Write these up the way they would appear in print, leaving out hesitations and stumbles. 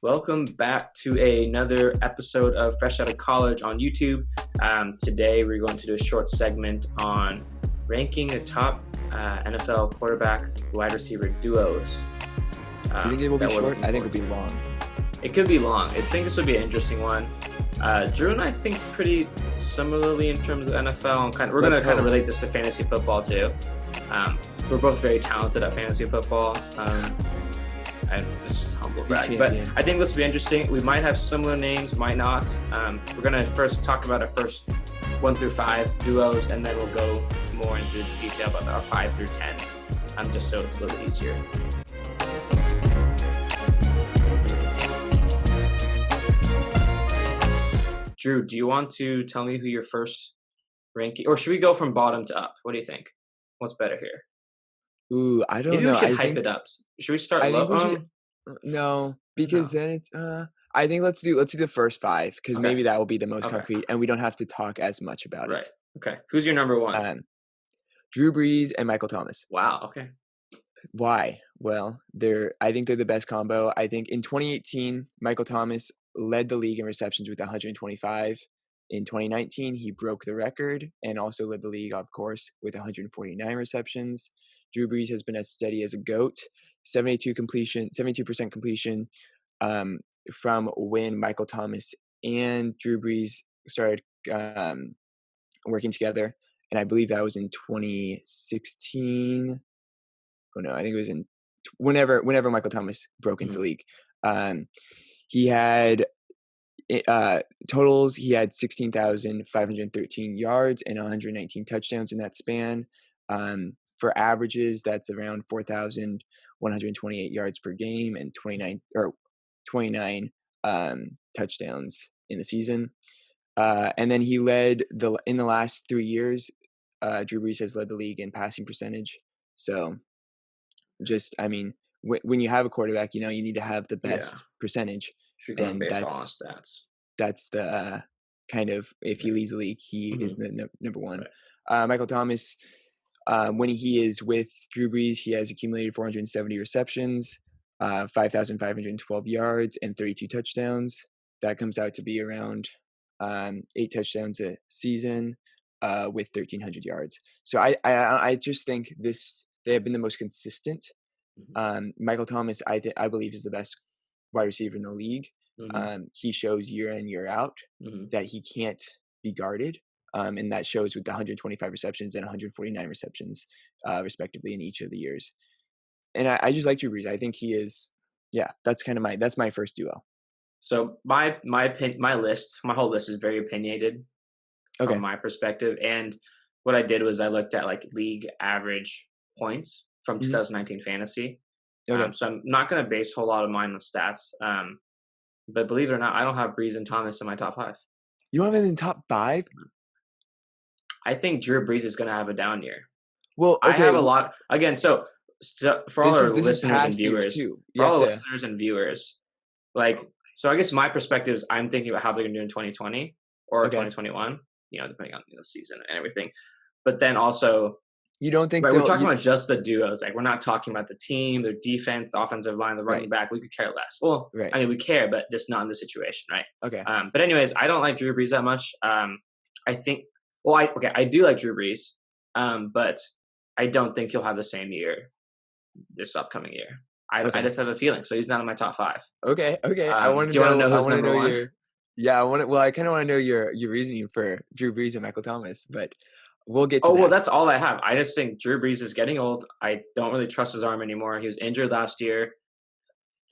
Welcome back to another episode of Fresh Out of College on YouTube. Today we're going to do a short segment on ranking the top NFL quarterback wide receiver duos. You think it will be short? I think it will be long. It could be long. I think this will be an interesting one. Drew and I think pretty similarly in terms of NFL. We're going to kind of relate this to fantasy football too. We're both very talented at fantasy football. It's just humble brag. But I think this will be interesting. We might have similar names, might not. We're going to first talk about our first 1 through 5 duos, and then we'll go more into detail about our 5 through 10, just so it's a little easier. Drew, do you want to tell me who your first ranking, or should we go from bottom to up? What do you think? What's better here? Ooh, I don't know. Maybe we should hype it up. Should we start low? No, because then it's. I think let's do the first 5 because maybe that will be the most concrete, and we don't have to talk as much about it. Okay. Who's your number 1? Drew Brees and Michael Thomas. Wow. Okay. Why? Well, I think they're the best combo. I think in 2018, Michael Thomas led the league in receptions with 125. In 2019, he broke the record and also led the league, of course, with 149 receptions. Drew Brees has been as steady as a goat, 72% completion from when Michael Thomas and Drew Brees started working together. And I believe that was in 2016. Oh no, I think it was in whenever Michael Thomas broke into the league. He had totals. He had 16,513 yards and 119 touchdowns in that span. For averages, that's around 4,128 yards per game and 29 touchdowns in the season. And then he led in the last 3 years. Drew Brees has led the league in passing percentage. So, when you have a quarterback, you need to have the best percentage. And that's stats. That's the kind of, if he leads the league, he is the number 1. Right. Michael Thomas, when he is with Drew Brees, he has accumulated 470 receptions, 5,512 yards, and 32 touchdowns. That comes out to be around 8 touchdowns a season with 1,300 yards. So I just think they have been the most consistent. Michael Thomas, I believe, is the best wide receiver in the league. He shows year in, year out that he can't be guarded. And that shows with the 125 receptions and 149 receptions, respectively, in each of the years. And I just like Drew Brees. I think he is, that's my first duo. So my whole list is very opinionated from my perspective. And what I did was I looked at league average points from 2019 fantasy. So I'm not going to base a whole lot of mine on stats. But believe it or not, I don't have Brees and Thomas in my top 5. You don't have him in top 5? I think Drew Brees is going to have a down year. Well, I have a lot. Again, so for all our listeners and viewers, so I guess my perspective is I'm thinking about how they're going to do in 2020 or 2021, depending on the season and everything. But then also, you don't think we're talking about just the duos. We're not talking about the team, their defense, the offensive line, the running back. We could care less. Well, we care, but just not in this situation, right? Okay. But anyways, I don't like Drew Brees that much. I think. Well, I do like Drew Brees, but I don't think he'll have the same year this upcoming year. I just have a feeling. So he's not in my top 5. Okay. I want to know who's number 1. I kind of want to know your reasoning for Drew Brees and Michael Thomas, but we'll get to that. Well, that's all I have. I just think Drew Brees is getting old. I don't really trust his arm anymore. He was injured last year.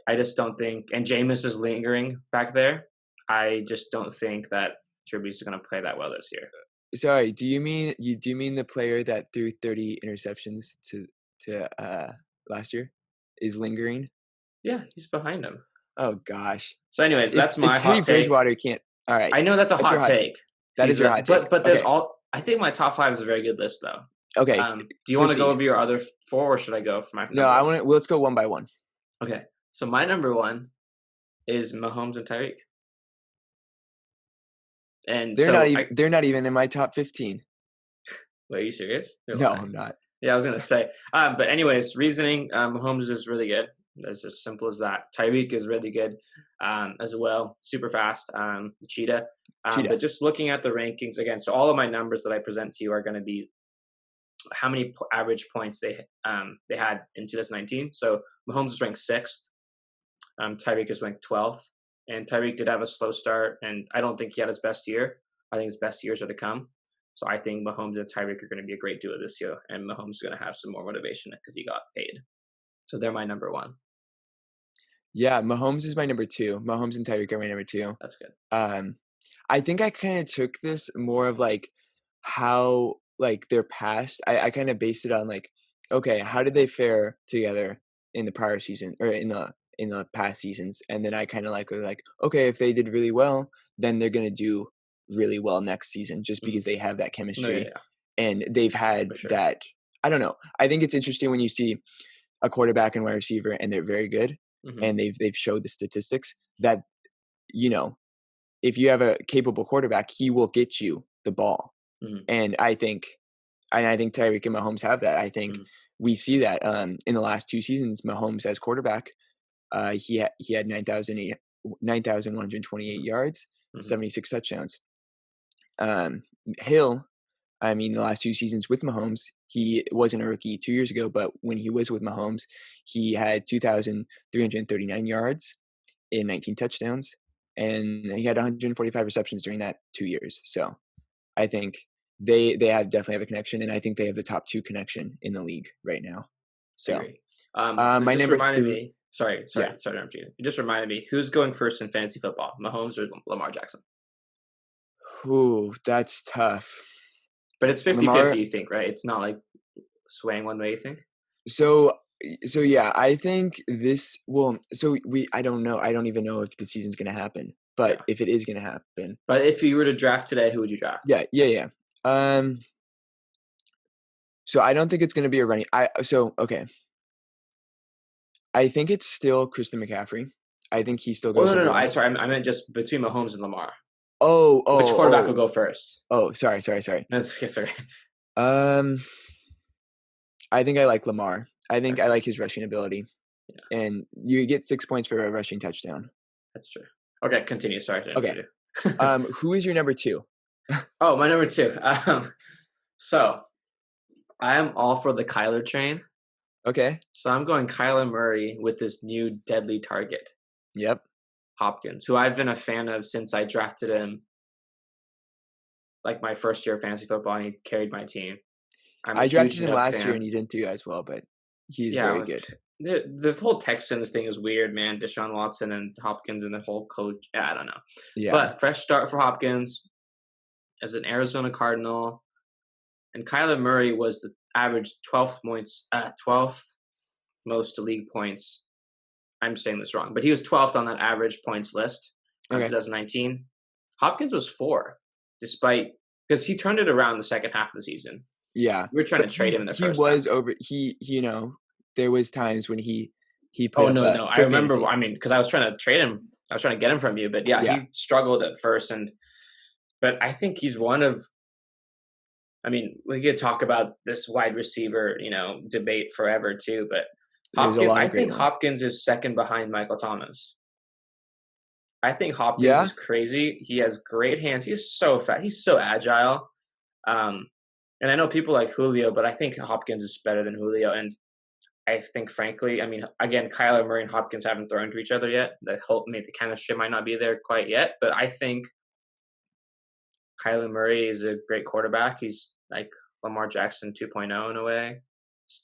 I just don't think, and Jameis is lingering back there. I just don't think that Drew Brees is going to play that well this year. Sorry, do you mean the player that threw 30 interceptions to last year is lingering? Yeah, he's behind him. Oh gosh. So anyways, that's my hot take. Bridgewater can't. All right. I know that's a hot take. That is your hot take. But there's I think my top 5 is a very good list though. Okay. Do you want to go over your other 4 or should I go for my No, I want to. Let's go one by one. Okay. So my number 1 is Mahomes and Tyreek. And they're not even in my top 15. Wait, are you serious? No, I'm not. Yeah, I was gonna say. But anyways, reasoning. Mahomes is really good. That's as simple as that. Tyreek is really good as well, super fast, the cheetah. But Cheetah. just looking at the rankings again, so all of my numbers that I present to you are going to be how many average points they had in 2019. So Mahomes is ranked sixth. Tyreek is ranked 12th. And Tyreek did have a slow start, and I don't think he had his best year. I think his best years are to come. So I think Mahomes and Tyreek are going to be a great duo this year, and Mahomes is going to have some more motivation because he got paid. So they're my number one. Yeah, Mahomes is my number two. Mahomes and Tyreek are my number two. That's good. I think I kind of took this more of like how like their past. I kind of based it on like, okay, how did they fare together in the prior season or in the past seasons? And then I kind of like was like, okay, if they did really well, then they're gonna do really well next season just because they have that No, yeah, chemistry yeah, and they've had for sure. that. I don't know. I think it's interesting when you see a quarterback and wide receiver and they're very good and they've showed the statistics that you know if you have a capable quarterback, he will get you the ball. And I think Tyreek and Mahomes have that. I think we see that in the last two seasons. Mahomes as quarterback, he had 9,128 yards, 76 touchdowns. Hill, I mean, the last two seasons with Mahomes, he wasn't a rookie 2 years ago, but when he was with Mahomes, he had 2,339 yards in 19 touchdowns, and he had 145 receptions during that 2 years. So I think they definitely have a connection, and I think they have the top two connection in the league right now. So my number three. Sorry to interrupt you. It just reminded me, who's going first in fantasy football, Mahomes or Lamar Jackson? Ooh, that's tough. But it's 50-50, you think, right? It's not like swaying one way, you think? So yeah, I think this will. I don't know. I don't even know if the season's going to happen, but if it is going to happen. But if you were to draft today, who would you draft? Yeah. So I don't think it's going to be a running. Okay. I think it's still Christian McCaffrey. I think he still goes. No. I meant just between Mahomes and Lamar. Which quarterback will go first? Oh, sorry. That's okay. I think I like Lamar. I think I like his rushing ability. Yeah. And you get 6 points for a rushing touchdown. That's true. Okay, continue. Sorry to interrupt you. Who is your number two? Oh, my number two. So I am all for the Kyler train. Okay. So I'm going Kyler Murray with this new deadly target. Yep. Hopkins, who I've been a fan of since I drafted him like my first year of fantasy football, and he carried my team. I drafted him last year and he didn't do as well, but he's very good. The whole Texans thing is weird, man. Deshaun Watson and Hopkins and the whole coach. I don't know. Yeah. But fresh start for Hopkins as an Arizona Cardinal. And Kyler Murray was the average 12th most league points. I'm saying this wrong, but he was 12th on that average points list in 2019. Hopkins was 4, because he turned it around the second half of the season. Yeah. We were trying to trade him in the first half. There was times when he put no. I remember, fantasy. Because I was trying to trade him. I was trying to get him from you, but he struggled at first. But I think he's one of, we could talk about this wide receiver, debate forever too, but I think Hopkins is second behind Michael Thomas. I think Hopkins is crazy. He has great hands. He's so fast. He's so agile. And I know people like Julio, but I think Hopkins is better than Julio. And I think, frankly, again, Kyler Murray and Hopkins haven't thrown to each other yet. The chemistry might not be there quite yet, but I think Kyler Murray is a great quarterback. He's like Lamar Jackson 2.0 in a way.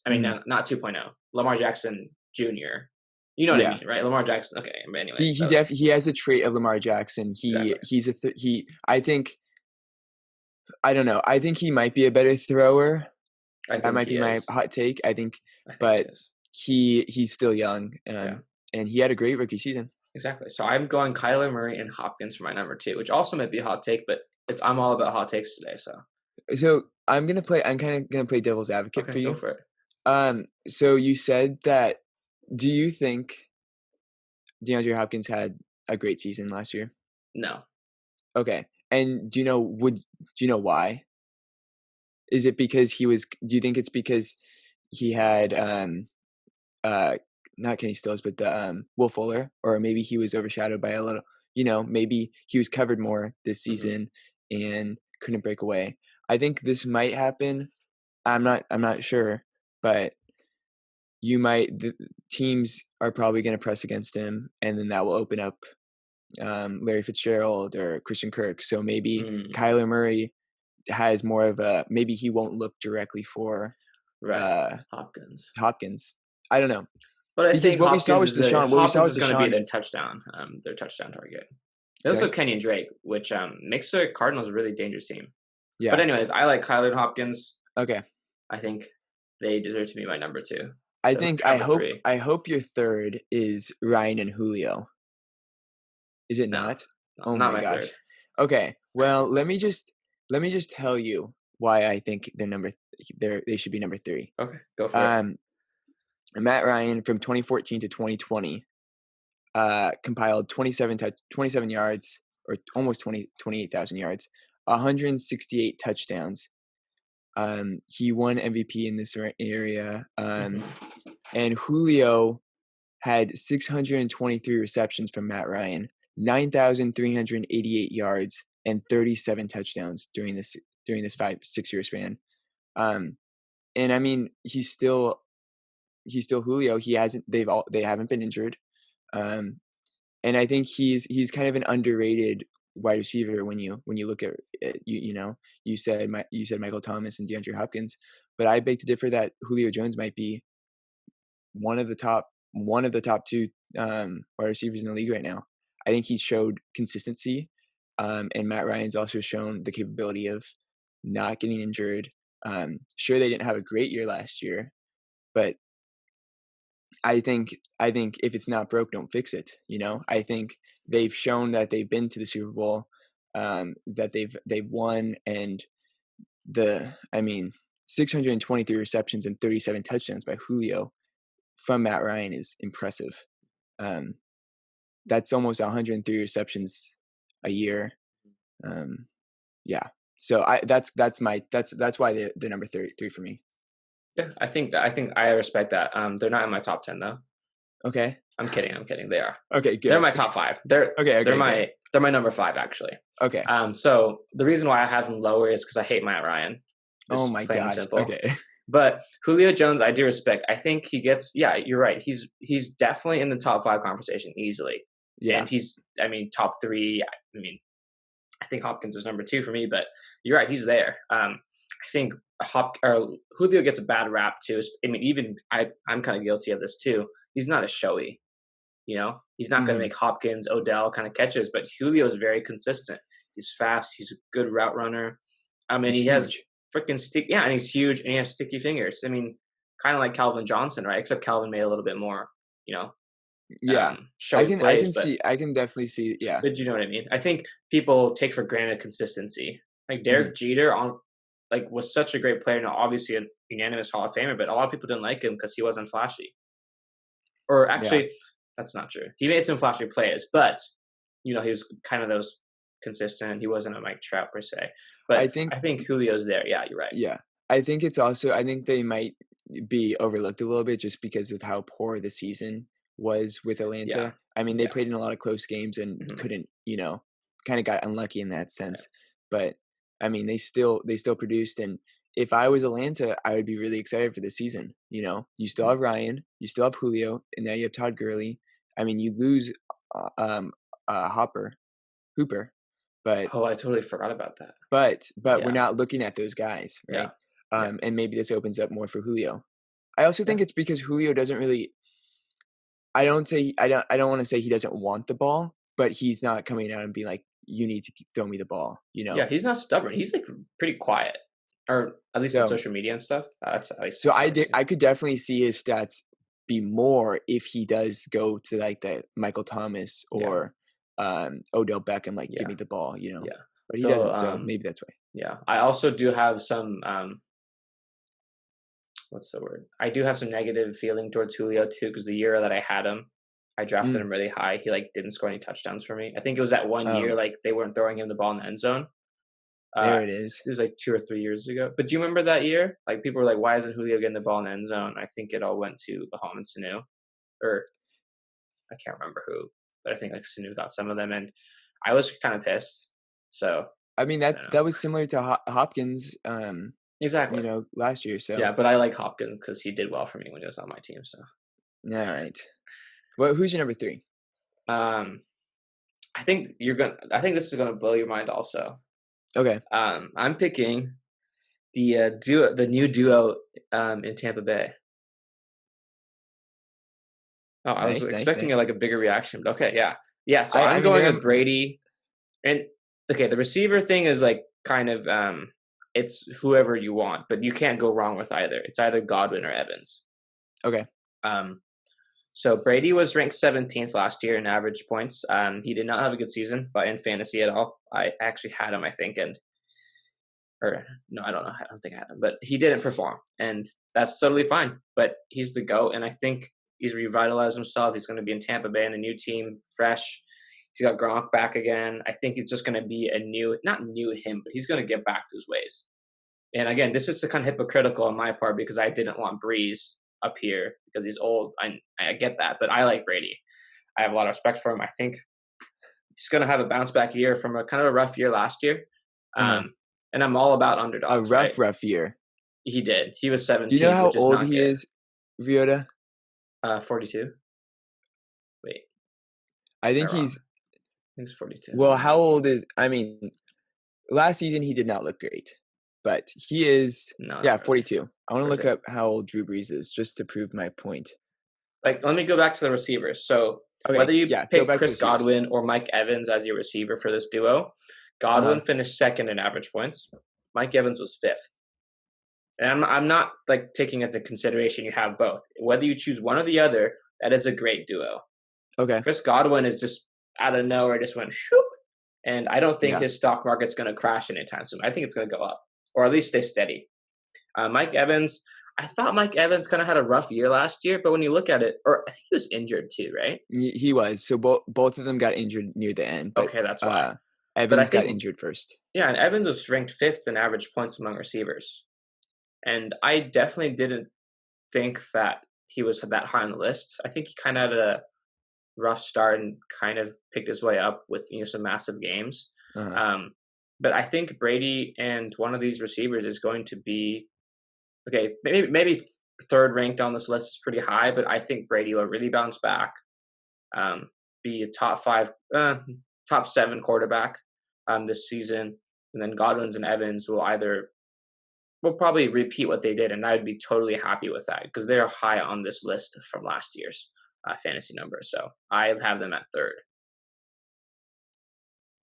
Not 2.0. Lamar Jackson Jr. You know what I mean, right? Lamar Jackson. Okay, but anyway, he has a trait of Lamar Jackson. I think. I don't know. I think he might be a better thrower. That might be my hot take. I think but he's still young, and he had a great rookie season. Exactly. So I'm going Kyler Murray and Hopkins for my number 2, which also might be a hot take, but I'm all about hot takes today. So I'm kind of gonna play devil's advocate for you. Go for it. So you said that. Do you think DeAndre Hopkins had a great season last year? No. Okay. And do you know why? Is it because do you think it's because he had not Kenny Stills, but the Will Fuller, or maybe he was overshadowed by a little. Maybe he was covered more this season and couldn't break away. I think this might happen. I'm not sure, but the teams are probably going to press against him, and then that will open up Larry Fitzgerald or Christian Kirk. So maybe Kyler Murray has more of maybe he won't look directly for Hopkins. I don't know. But I think what we saw was Hopkins is going to be their touchdown target. Also Kenyon Drake, which makes the Cardinals a really dangerous team. Yeah. But anyways, I like Kyler and Hopkins. Okay. I think they deserve to be my number 2. I hope your third is Ryan and Julio. Is it not? Oh not my gosh. Third. Okay. Well, let me just tell you why I think they should be number 3. Okay, go for it. Matt Ryan from 2014 to 2020 compiled 27 yards, or almost 28,000 yards, 168 touchdowns. He won MVP in this area. And Julio had 623 receptions from Matt Ryan, 9,388 yards, and 37 touchdowns during this 5-6 year span. And I mean, he's still Julio. They haven't been injured. And I think he's kind of an underrated wide receiver when you look at it. You said Michael Thomas and DeAndre Hopkins, but I beg to differ that Julio Jones might be one of the top 2 wide receivers in the league right now. I think he's showed consistency, and Matt Ryan's also shown the capability of not getting injured. Sure, they didn't have a great year last year, but I think if it's not broke, don't fix it. I think they've shown that they've been to the Super Bowl, that they've won, and 623 receptions and 37 touchdowns by Julio from Matt Ryan is impressive. That's almost 103 receptions a year. Yeah. So that's why they're number 3 for me. Yeah, I think I respect that. They're not in my top 10 though. Okay. I'm kidding. They are. Okay, good. They're my top 5. They're my number 5 actually. Okay. So the reason why I have them lower is because I hate Matt Ryan. Oh my gosh. Okay. But Julio Jones, I do respect. I think he gets. Yeah, you're right. He's definitely in the top 5 conversation easily. Yeah. And he's top 3. I think Hopkins is number 2 for me, but you're right. He's there. I think Julio gets a bad rap too. Even I'm kind of guilty of this too. He's not as showy, He's not going to make Hopkins, Odell kind of catches, but Julio is very consistent. He's fast. He's a good route runner. He has freaking stick. Yeah, and he's huge and he has sticky fingers. Kind of like Calvin Johnson, right? Except Calvin made a little bit more, Yeah, I can definitely see. Yeah, but you know what I mean. I think people take for granted consistency. Like Derek Jeter was such a great player. Now, obviously a unanimous Hall of Famer, but a lot of people didn't like him because he wasn't flashy. Or actually, that's not true. He made some flashy plays, but he was kind of those consistent. He wasn't a Mike Trout per se. But I think Julio's there. Yeah, you're right. Yeah, I think it's also. I think they might be overlooked a little bit just because of how poor the season was with Atlanta. Yeah. They played in a lot of close games and couldn't, kind of got unlucky in that sense. Yeah. But they still produced. And if I was Atlanta, I would be really excited for the season. You still have Ryan, you still have Julio, and now you have Todd Gurley. You lose Hooper, but I totally forgot about that. But we're not looking at those guys, right? Yeah. And maybe this opens up more for Julio. I also think it's because Julio doesn't really. I don't want to say he doesn't want the ball, but he's not coming out and being like, "You need to throw me the ball." Yeah, he's not stubborn. He's pretty quiet, or at least on social media and stuff. That's at least. So I could definitely see his stats be more if he does go to the Michael Thomas or Odell Beckham, give me the ball, Yeah, but he doesn't. So maybe that's why. Yeah, I also do have some. What's the word? I do have some negative feeling towards Julio too, because the year that I had him, I drafted him really high. He didn't score any touchdowns for me. I think it was that one year they weren't throwing him the ball in the end zone. There it is. It was 2 or 3 years ago. But do you remember that year? People were like, "Why isn't Julio getting the ball in the end zone?" I think it all went to Baham and Sanu. or I can't remember who, but I think like Sanu got some of them, and I was kind of pissed. So I mean, I don't know. that was similar to Hopkins, Exactly. last year. So Yeah, but I like Hopkins because he did well for me when he was on my team. So all right. Well, who's your number 3? um, I think you're gonna. I think this is gonna blow your mind. Also, Okay. I'm picking the new duo in Tampa Bay. Oh, I was Nice, nice, expecting nice. like a bigger reaction, but okay, yeah, yeah. So I I'm mean, going with Brady, and okay, the receiver thing is like kind of it's whoever you want, but you can't go wrong with either. It's either Godwin or Evans. okay. Um, so Brady was ranked 17th last year in average points. He did not have a good season, but in fantasy at all. I actually had him, I think, and or no, I don't know. I don't think I had him, but he didn't perform, and that's totally fine. But he's the GOAT, and I think he's revitalized himself. He's going to be in Tampa Bay in a new team, fresh. He's got Gronk back again. I think it's just going to be a new, not new him, but he's going to get back to his ways. And again, this is kind of hypocritical on my part because I didn't want Breeze up here because he's old. I get that, but I like Brady. I have a lot of respect for him. I think he's going to have a bounce back year from a kind of a rough year last year. Uh-huh. And I'm all about A underdogs, right? rough year. He did. He was Do you know 17th, how which is old not he good. is, Ryota? 42. Wait, I am I think wrong? he's I think it's 42. well. How old is? I mean, last season he did not look great, but he is. No, Yeah, not really. 42. I want to look Okay. up how old Drew Brees is just to prove my point. Like, let me go back to the receivers. So whether Okay, you yeah, go pick back to Chris receivers. Godwin or Mike Evans as your receiver for this duo, Uh huh. Godwin finished second in average points. Mike Evans was fifth. And I'm not like taking into consideration you have both. Whether you choose one or the other, that is a great duo. Okay. Chris Godwin is just out of nowhere, just went shoop. And I don't think Yeah. his stock market's going to crash anytime soon. I think it's going to go up, or at least stay steady. Mike Evans, I thought Mike Evans kind of had a rough year last year, but when you look at it, or I think he was injured too, right? He was. So both of them got injured near the end, but Okay, that's why. But I Evans got think, injured first. yeah, and Evans was ranked fifth in average points among receivers. And I definitely didn't think that he was that high on the list. I think he kind of had a rough start and kind of picked his way up with some massive games. Uh-huh. But I think Brady and one of these receivers is going to be okay. Maybe third ranked on this list is pretty high, but I think Brady will really bounce back, be a top 7 quarterback this season, and then Godwin's and Evans will probably repeat what they did, and I would be totally happy with that because they're high on this list from last year's fantasy numbers. So I have them at third.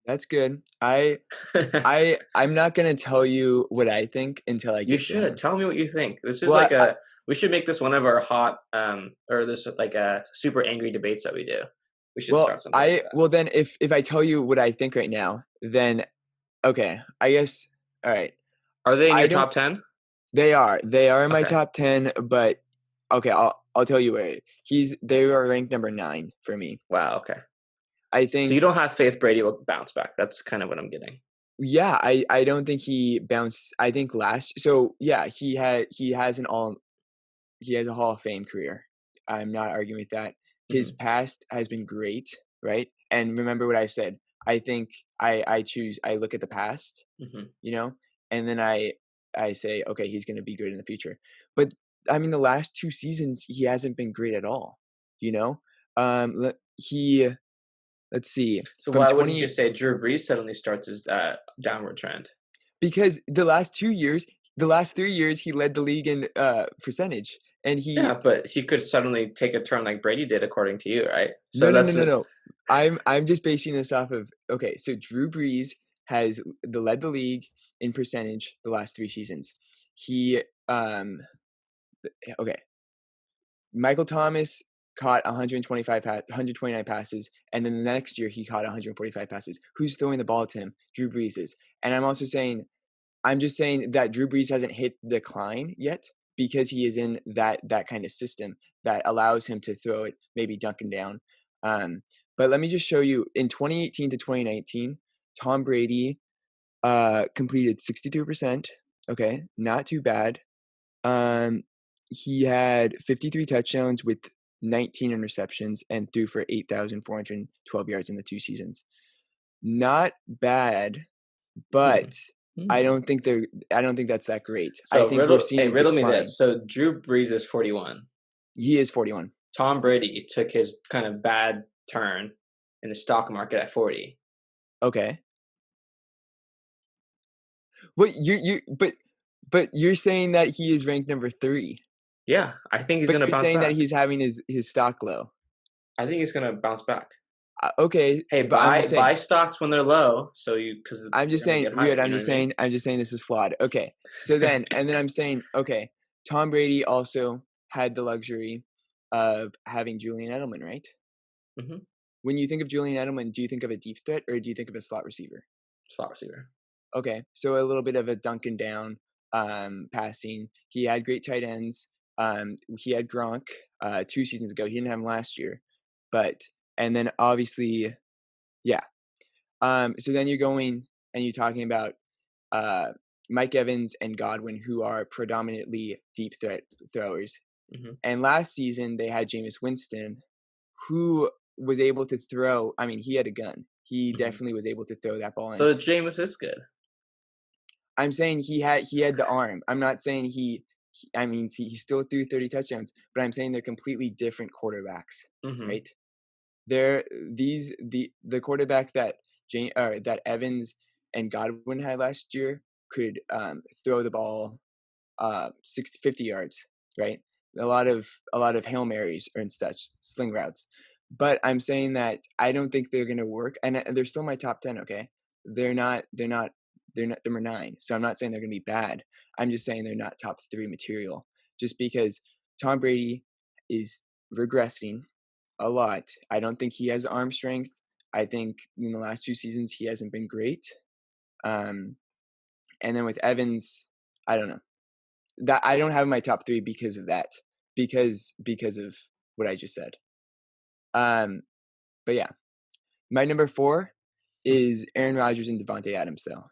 That's good. I'm not gonna tell you what I think until I You get to should him. tell me what you think. This is Well, like we should make this one of our hot or this like a super angry debates that we do. We should start something like that. well then if I tell you what I think right now, then okay, I guess all right. Are they in I your don't. top 10? They are in my Okay. top 10, but okay, I'll tell you where they are ranked number 9 for me. Wow. Okay. I So you think don't have faith Brady will bounce back. That's kind of what I'm getting. yeah, I don't think he bounced. I think so yeah, he has a Hall of Fame career. I'm not arguing with that. His Hmm. past has been great, right? And remember what I said. I think I look at the past, Hmm. and then I say, okay, he's going to be good in the future. But I mean, the last 2 seasons he hasn't been great at all. You know, he let's see So from why wouldn't you 20 say Drew Brees suddenly starts his downward trend? because the last 3 years he led the league in percentage, and Yeah, he but he could suddenly take a turn like Brady did, according to you, right? no So no no that's no a, no. I'm just basing this off of okay. So Drew Brees has led the league in percentage the last 3 seasons. He okay. Michael Thomas caught 129 passes, and then the next year he caught 145 passes. Who's throwing the ball to him? Drew Brees is. And I'm just saying that Drew Brees hasn't hit the decline yet because he is in that kind of system that allows him to throw it, maybe dunking down. But let me just show you in 2018 to 2019, Tom Brady completed 63%. Okay, not too bad. Um, he had 53 touchdowns with 19 interceptions, and threw for 8,412 yards in the 2 seasons. Not bad, but I don't think that's that great. I So think we're seeing a riddle me decline. this. So Drew Brees is 41. He is 41. Tom Brady took his kind of bad turn in the stock market at 40. Okay. What but you're saying that he is ranked number 3. Yeah, I think he's But going to you're bounce saying that back. he's having his stock low. I think he's going to bounce back. Okay, Hey, but I'm just saying. Buy stocks when they're low, so because I'm just saying, weird. I'm just saying this is flawed. Okay, so then, and then I'm saying, okay, Tom Brady also had the luxury of having Julian Edelman, right? Mm-hmm. When you think of Julian Edelman, do you think of a deep threat or do you think of a slot receiver? Slot receiver. Okay, so a little bit of a Duncan down passing. He had great tight ends. He had Gronk 2 seasons ago. He didn't have him last year, and then obviously, yeah. So then you're going and you're talking about Mike Evans and Godwin, who are predominantly deep threat throwers. Mm-hmm. And last season they had Jameis Winston, who was able to throw. I mean, he had a gun. He definitely was able to throw that ball in. So Jameis is good. I'm saying he had the arm. I'm not saying he still threw 30 touchdowns, but I'm saying they're completely different quarterbacks, right? They're the quarterback that that Evans and Godwin had last year could throw the ball 50 yards, right? A lot of Hail Marys and such sling routes. But I'm saying that I don't think they're going to work, and they're still my top 10. Okay, they're not number 9. So I'm not saying they're going to be bad. I'm just saying they're not top 3 material. Just because Tom Brady is regressing a lot. I don't think he has arm strength. I think in the last 2 seasons he hasn't been great. And then with Evans, I don't know. That I don't have my top 3 because of that. Because of what I just said. But yeah. My number 4 is Aaron Rodgers and Devontae Adams though.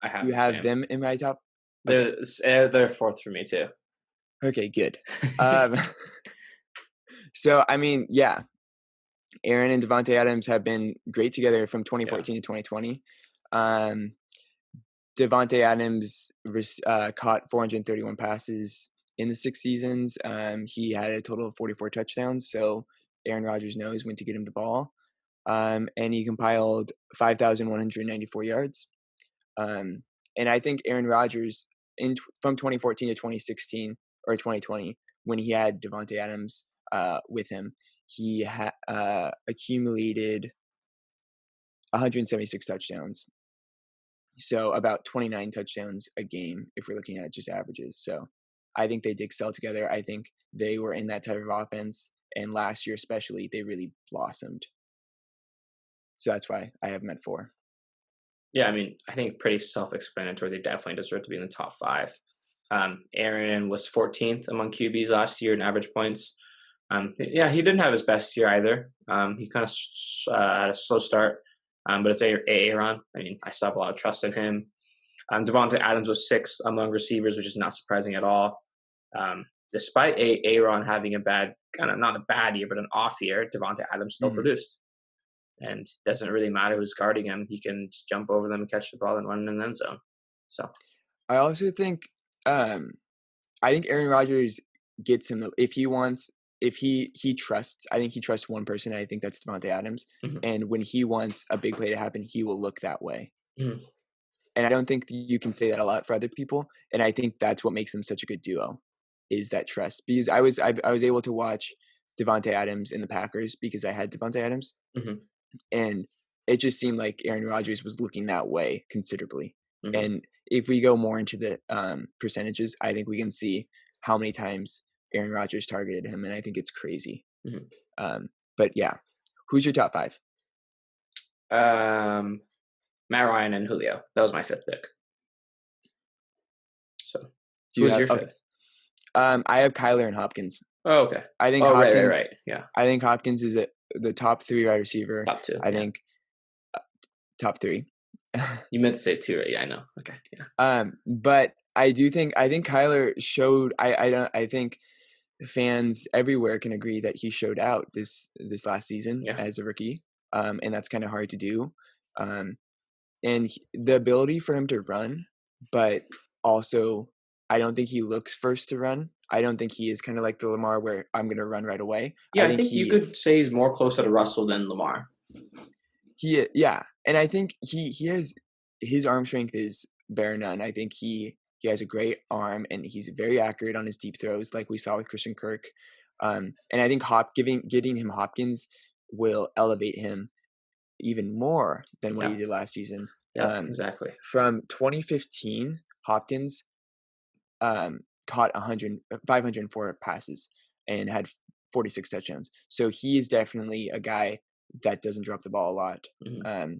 I have You have them in my top? Okay. They're 4th for me too. Okay, good. So I mean, yeah. Aaron and Devontae Adams have been great together from 2014 to 2020. Devontae Adams caught 431 passes in the 6 seasons. He had a total of 44 touchdowns, so Aaron Rodgers knows when to get him the ball. And he compiled 5,194 yards. And I think Aaron Rodgers, from 2014 to 2016 or 2020, when he had Devontae Adams with him, he accumulated 176 touchdowns. So about 29 touchdowns a game if we're looking at just averages. So I think they did excel together. I think they were in that type of offense. And last year especially, they really blossomed. So that's why I have them at 4. Yeah, I mean, I think pretty self-explanatory. They definitely deserve to be in the top 5. Aaron was 14th among QBs last year in average points. Yeah, he didn't have his best year either. He kind of had a slow start. But it's Aaron. I mean, I still have a lot of trust in him. Devontae Adams was 6th among receivers, which is not surprising at all. Despite Aaron having a bad, kind of not a bad year, but an off year, Devontae Adams still produced. And it doesn't really matter who's guarding him. He can just jump over them, catch the ball, and run in the end zone. So I also think Aaron Rodgers gets him if he wants. If he trusts, I think he trusts one person. And I think that's Devontae Adams. And when he wants a big play to happen, he will look that way. And I don't think you can say that a lot for other people. And I think that's what makes them such a good duo, is that trust. Because I was able to watch Devontae Adams in the Packers because I had Devontae Adams, and it just seemed like Aaron Rodgers was looking that way considerably. And if we go more into the percentages, I think we can see how many times Aaron Rodgers targeted him, and I think it's crazy. But yeah, who's your top 5? Matt Ryan and Julio. That was my 5th pick. So who's your 5th? I have Kyler and Hopkins. Oh, okay. I think Hopkins. Right. Yeah. I think Hopkins is the top 3 wide receiver. Top 2. I think top 3. You meant to say 2, right? Yeah, I know. Okay. Yeah. But I think Kyler showed. I think fans everywhere can agree that he showed out this last season Yeah. as a rookie, and that's kind of hard to do. Um, and the ability for him to run, but also I don't think he looks first to run. I don't think he is kind of like the Lamar where I'm going to run right away. Yeah, I I think think you could say he's more closer to Russell than Lamar. yeah, and I think he has his arm strength is bare none. I think he has a great arm and he's very accurate on his deep throws, like we saw with Christian Kirk. And I think getting him Hopkins will elevate him even more than what he Yeah. did last season. Yeah, exactly. From 2015, Hopkins caught 504 passes and had 46 touchdowns. So he is definitely a guy that doesn't drop the ball a lot. Mm-hmm.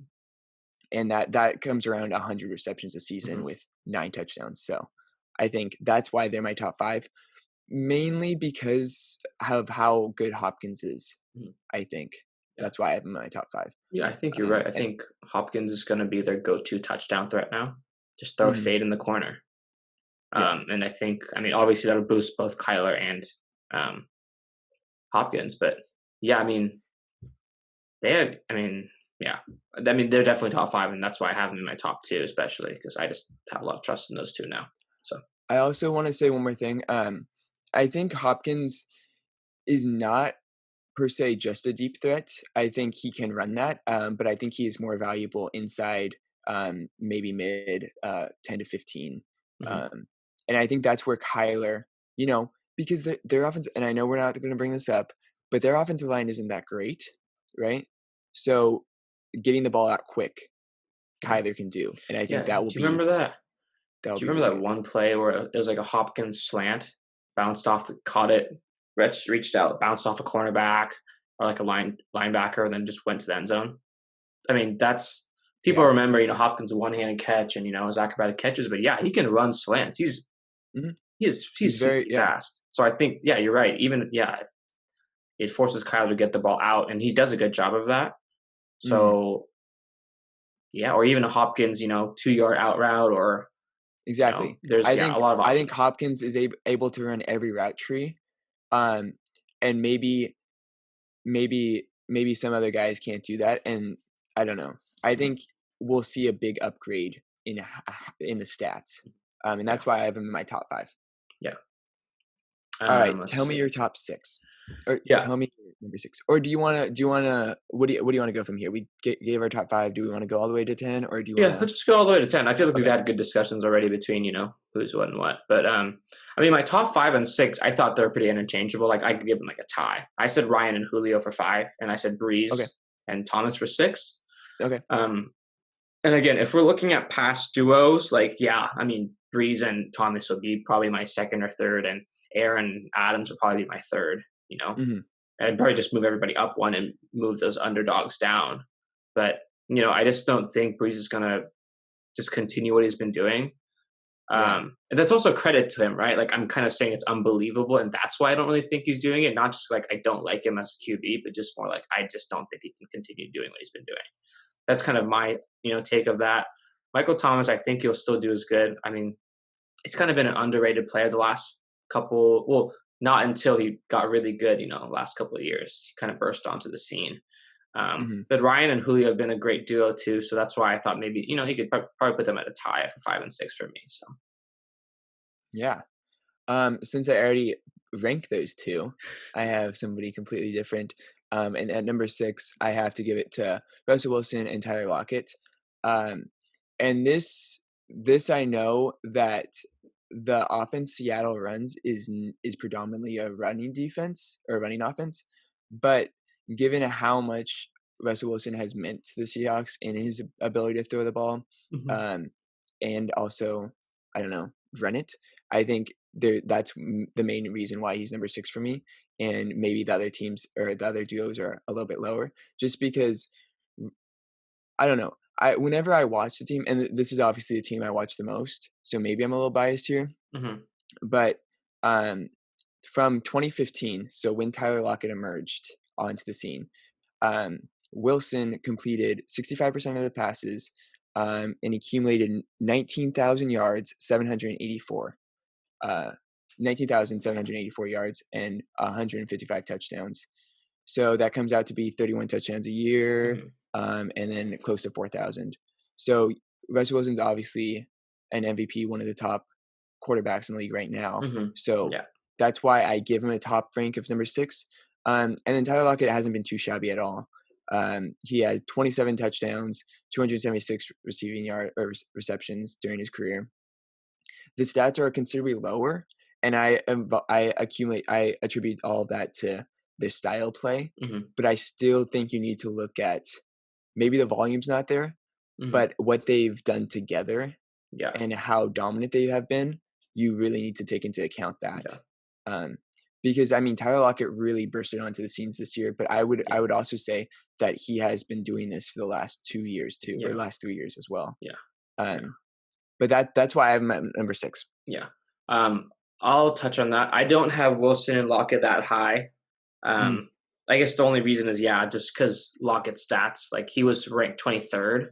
And that comes around 100 receptions a season Mm-hmm. with 9 touchdowns. So I think that's why they're my top 5, mainly because of how good Hopkins is. Mm-hmm. I think Yeah. that's why I have him in my top 5. Yeah, I think you're right. I think Hopkins is going to be their go-to touchdown threat now. Just throw a fade in the corner. And I think, I mean, obviously that'll boost both Kyler and Hopkins. But yeah, I mean, they're definitely top 5, and that's why I have them in my top 2, especially because I just have a lot of trust in those two now. So I also want to say one more thing. I think Hopkins is not per se just a deep threat. I think he can run that, but I think he is more valuable inside, maybe mid 10 to 15. And I think that's where Kyler, because their offense, and I know we're not going to bring this up, but their offensive line isn't that great, right? So getting the ball out quick, Kyler can do, and I think that will do you remember that? Do you remember that one play where it was like a Hopkins slant, caught it, reached out, bounced off a cornerback or like a linebacker, and then just went to the end zone? I mean, that's people remember, Hopkins' one-handed catch and his acrobatic catches, but yeah, he can run slants. He's very fast. So I think you're right. Even it forces Kyler to get the ball out, and he does a good job of that. So or even a Hopkins, 2-yard out route or exactly. there's a lot of options. I think Hopkins is able to run every route tree, and maybe some other guys can't do that, and I don't know. I think we'll see a big upgrade in the stats, and that's why I have him in my top 5. Yeah. All right, tell me your top 6. Or tell me number 6. Or do you want to what do you want to go from here? We gave our top 5. Do we want to go all the way to 10, or do you want let's just go all the way to 10. I feel like we've had good discussions already between, who's what and what. But I mean, my top 5 and 6, I thought they were pretty interchangeable. Like I could give them like a tie. I said Ryan and Julio for 5, and I said Breeze and Thomas for 6. Okay. And again, if we're looking at past duos, I mean, Breeze and Thomas will be probably my 2nd or 3rd, and Aaron Adams will probably be my 3rd, I'd probably just move everybody up 1 and move those underdogs down. But, I just don't think Breeze is going to just continue what he's been doing. And that's also credit to him, right? Like I'm kind of saying it's unbelievable, and that's why I don't really think he's doing it. Not just like I don't like him as a QB, but just more like I just don't think he can continue doing what he's been doing. That's kind of my, take of that. Michael Thomas, I think he'll still do as good. I mean, he's kind of been an underrated player the last couple, well, not until he got really good, last couple of years. He kind of burst onto the scene. But Ryan and Julio have been a great duo too, so that's why I thought maybe, he could probably put them at a tie for 5 and 6 for me. So, yeah. Since I already ranked those 2, I have somebody completely different. And at number 6, I have to give it to Russell Wilson and Tyler Lockett. And this I know that the offense Seattle runs is predominantly a running defense or running offense, but given how much Russell Wilson has meant to the Seahawks in his ability to throw the ball, and also, I don't know, run it, I think that's the main reason why he's number 6 for me. And maybe the other teams or the other duos are a little bit lower, just because I don't know. Whenever I watch the team, and this is obviously the team I watch the most, so maybe I'm a little biased here, but from 2015, so when Tyler Lockett emerged onto the scene, Wilson completed 65% of the passes, and accumulated 19,000 yards, 784 19,784 yards and 155 touchdowns. So that comes out to be 31 touchdowns a year, and then close to 4,000. So Russell Wilson's obviously an MVP, one of the top quarterbacks in the league right now. So that's why I give him a top rank of number 6. And then Tyler Lockett hasn't been too shabby at all. He has 27 touchdowns, 276 receiving yard or receptions during his career. The stats are considerably lower, and I attribute all of that to this style play. But I still think you need to look at maybe the volume's not there, but what they've done together and how dominant they have been, you really need to take into account that. Because I mean, Tyler Lockett really bursted onto the scenes this year, but I would also say that he has been doing this for the last 2 years too, or last 3 years as well. But that's why I'm at number 6. I'll touch on that. I don't have Wilson and Lockett that high. I guess the only reason is just because Lockett's stats, like he was ranked 23rd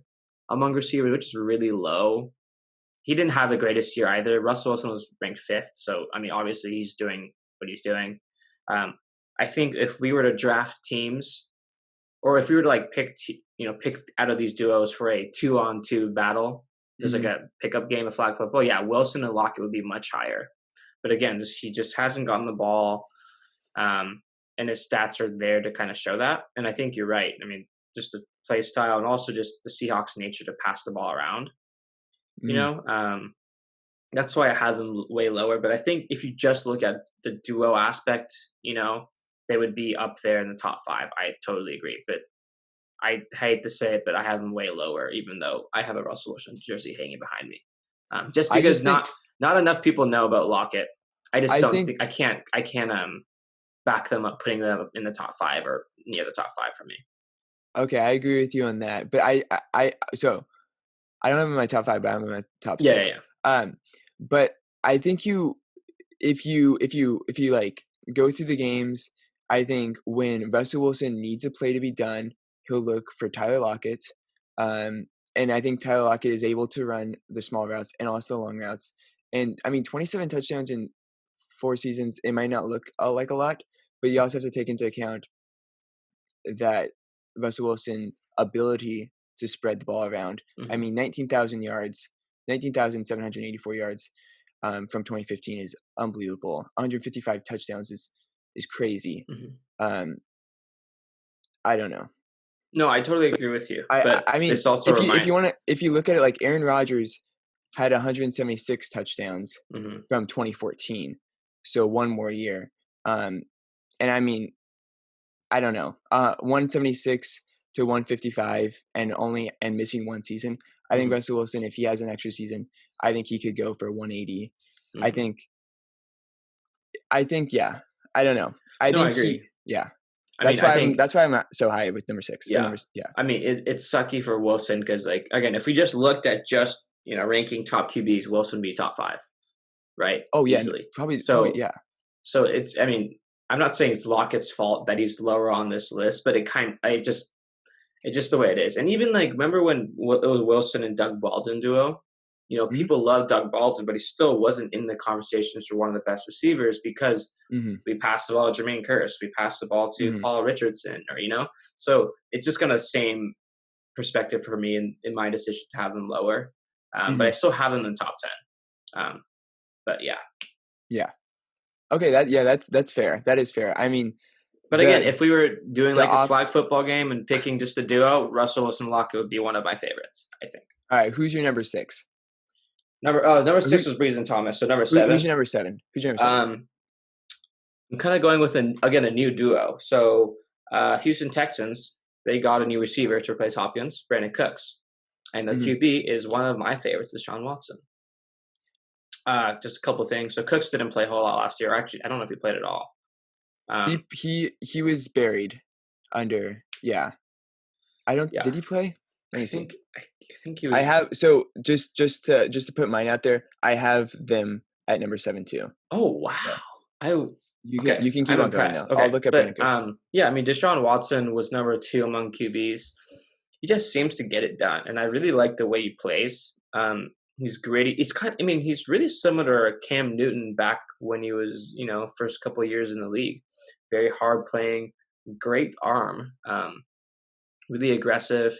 among receivers, which is really low. He didn't have the greatest year either. Russell Wilson was ranked 5th, so I mean, obviously he's doing what he's doing. I think if we were to draft teams, or if we were to like pick out of these duos for a 2-on-2 battle, there's like a pickup game of flag football. Wilson and Lockett would be much higher. But again, he just hasn't gotten the ball, and his stats are there to kind of show that. And I think you're right. I mean, just the play style and also just the Seahawks' nature to pass the ball around. That's why I have them way lower. But I think if you just look at the duo aspect, they would be up there in the top 5. I totally agree. But I hate to say it, but I have them way lower, even though I have a Russell Wilson jersey hanging behind me. Just because not enough people know about Lockett. I think I can't back them up, putting them in the top 5 or near the top 5 for me. Okay, I agree with you on that. But I don't have him in my top 5, but I'm in my top 6. But I think if you like go through the games, I think when Russell Wilson needs a play to be done, he'll look for Tyler Lockett. And I think Tyler Lockett is able to run the small routes and also the long routes. And I mean, 27 touchdowns in 4 seasons, it might not look like a lot, but you also have to take into account that Russell Wilson's ability to spread the ball around. I mean, 19,784 yards from 2015 is unbelievable. 155 touchdowns is crazy. I don't know. No, I totally agree with you. I mean, also if you look at it, like Aaron Rodgers had 176 touchdowns from 2014, so one more year. And I mean, I don't know, 176 to 155 and missing one season. I think Russell Wilson, if he has an extra season, I think he could go for 180. I think, yeah. I don't know. I agree. That's why I'm so high with number 6. I mean, it's sucky for Wilson because, like, again, if we just looked at just ranking top QBs, Wilson would be top 5, right? Oh yeah, easily. Probably. So it's. I mean, I'm not saying it's Lockett's fault that he's lower on this list, but it's just the way it is. And even like, remember when it was Wilson and Doug Baldwin duo? People love Doug Baldwin, but he still wasn't in the conversations for one of the best receivers because we passed the ball to Jermaine Kearse, we passed the ball to Paul Richardson, or So it's just kind of the same perspective for me in my decision to have them lower. But I still have them in the top 10. But yeah. Okay, that's fair. That is fair. I mean, but again, if we were doing like a flag football game and picking just a duo, Russell Wilson Lockett would be one of my favorites, I think. All right, who's your number 6? Number 6 was Breeze and Thomas. So number 7. Who's your number 7? I'm kind of going with a new duo. So Houston Texans, they got a new receiver to replace Hopkins, Brandon Cooks, and the QB is one of my favorites, Deshaun Watson. Just a couple things. So Cooks didn't play a whole lot last year. Actually, I don't know if he played at all. He was buried under. Yeah, I don't. Yeah. Did he play? I think he was. I have just to put mine out there. I have them at number 7 too. Oh wow! So you can keep on going now. Okay. I'll look at Brandon Cooks. I mean, Deshaun Watson was number 2 among QBs. He just seems to get it done, and I really like the way he plays. He's great. He's I mean, he's really similar to Cam Newton back when he was, first couple of years in the league. Very hard playing, great arm, really aggressive.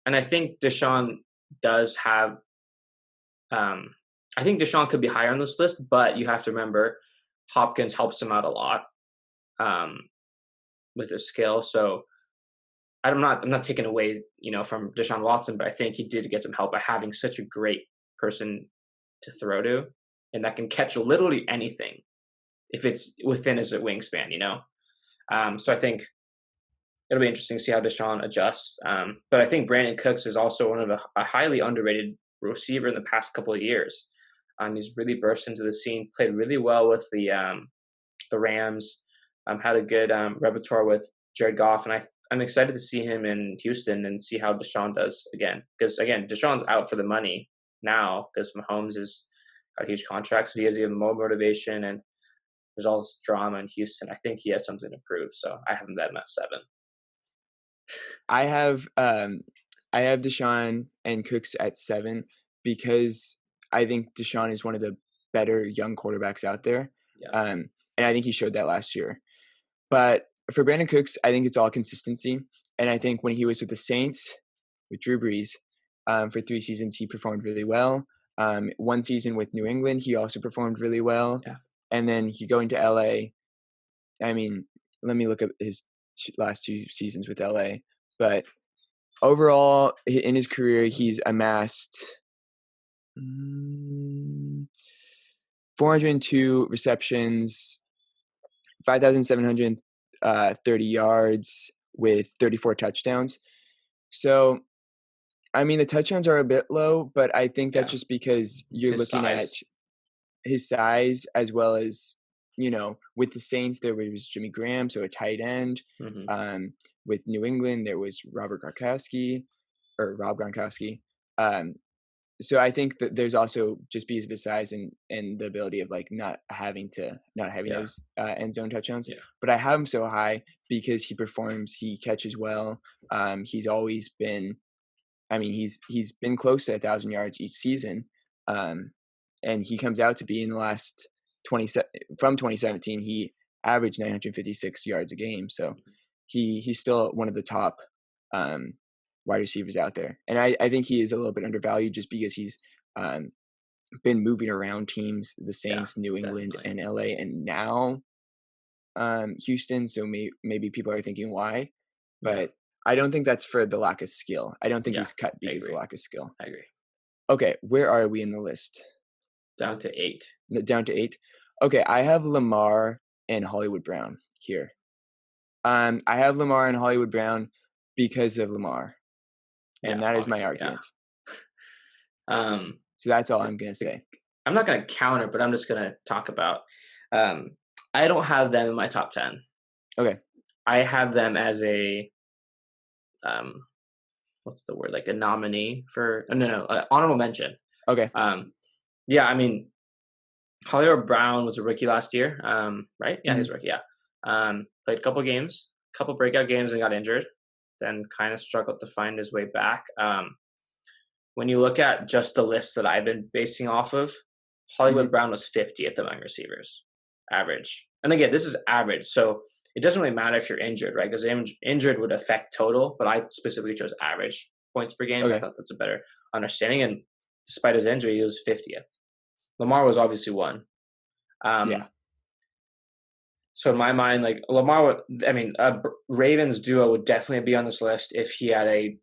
And I think Deshaun does have, I think Deshaun could be higher on this list, but you have to remember Hopkins helps him out a lot um, with his skill. So I'm not taking away, from Deshaun Watson, but I think he did get some help by having such a great person to throw to, and that can catch literally anything if it's within his wingspan. So I think it'll be interesting to see how Deshaun adjusts. But I think Brandon Cooks is also one of a highly underrated receiver in the past couple of years. He's really burst into the scene, played really well with the Rams, had a good repertoire with Jared Goff, and I'm excited to see him in Houston and see how Deshaun does again. Because again, Deshaun's out for the money now because Mahomes has got a huge contract, so he has even more motivation, and there's all this drama in Houston. I think he has something to prove, so I have him at 7. I have Deshaun and Cooks at 7 because I think Deshaun is one of the better young quarterbacks out there. Yeah. And I think he showed that last year. But for Brandon Cooks, I think it's all consistency. And I think when he was with the Saints, with Drew Brees, for 3 seasons, he performed really well. 1 season with New England, he also performed really well. Yeah. And then he going to LA. I mean, let me look up his last 2 seasons with LA. But overall, in his career, he's amassed 402 receptions, 5,730 yards with 34 touchdowns. So, I mean, the touchdowns are a bit low, but I think that's just because you're looking at his size as well as, with the Saints, there was Jimmy Graham, so a tight end. Mm-hmm. With New England, there was Rob Gronkowski. So I think that there's also just because of his size and the ability of like not having those end zone touchdowns. Yeah. But I have him so high because he performs, he catches well. He's always been, I mean, he's been close to 1,000 yards each season, and he comes out to be in the last from 2017 he averaged 956 yards a game. So he's still one of the top wide receivers out there. And I think he is a little bit undervalued just because he's been moving around teams, the Saints, New England, and LA, and now Houston. So maybe people are thinking why, but I don't think that's for the lack of skill. I don't think he's cut because of the lack of skill. I agree. Okay, where are we in the list? Down to 8. Down to 8. Okay, I have Lamar and Hollywood Brown here. I have Lamar and Hollywood Brown because of Lamar. And that is my argument. So that's all I'm going to say. I'm not going to counter, but I'm just going to talk about. I don't have them in my top 10. Okay. I have them as a, what's the word? Like a nominee for, honorable mention. Okay. Yeah, I mean, Hollywood Brown was a rookie last year, right? Yeah, he was a rookie, played a couple games, couple breakout games and got injured. Then kind of struggled to find his way back. When you look at just the list that I've been basing off of, Hollywood Brown was 50th among receivers, average. And again, this is average, so it doesn't really matter if you're injured, right? Because injured would affect total, but I specifically chose average points per game. Okay. I thought that's a better understanding. And despite his injury, he was 50th. Lamar was obviously 1. So in my mind, like Lamar, Ravens duo would definitely be on this list if he had I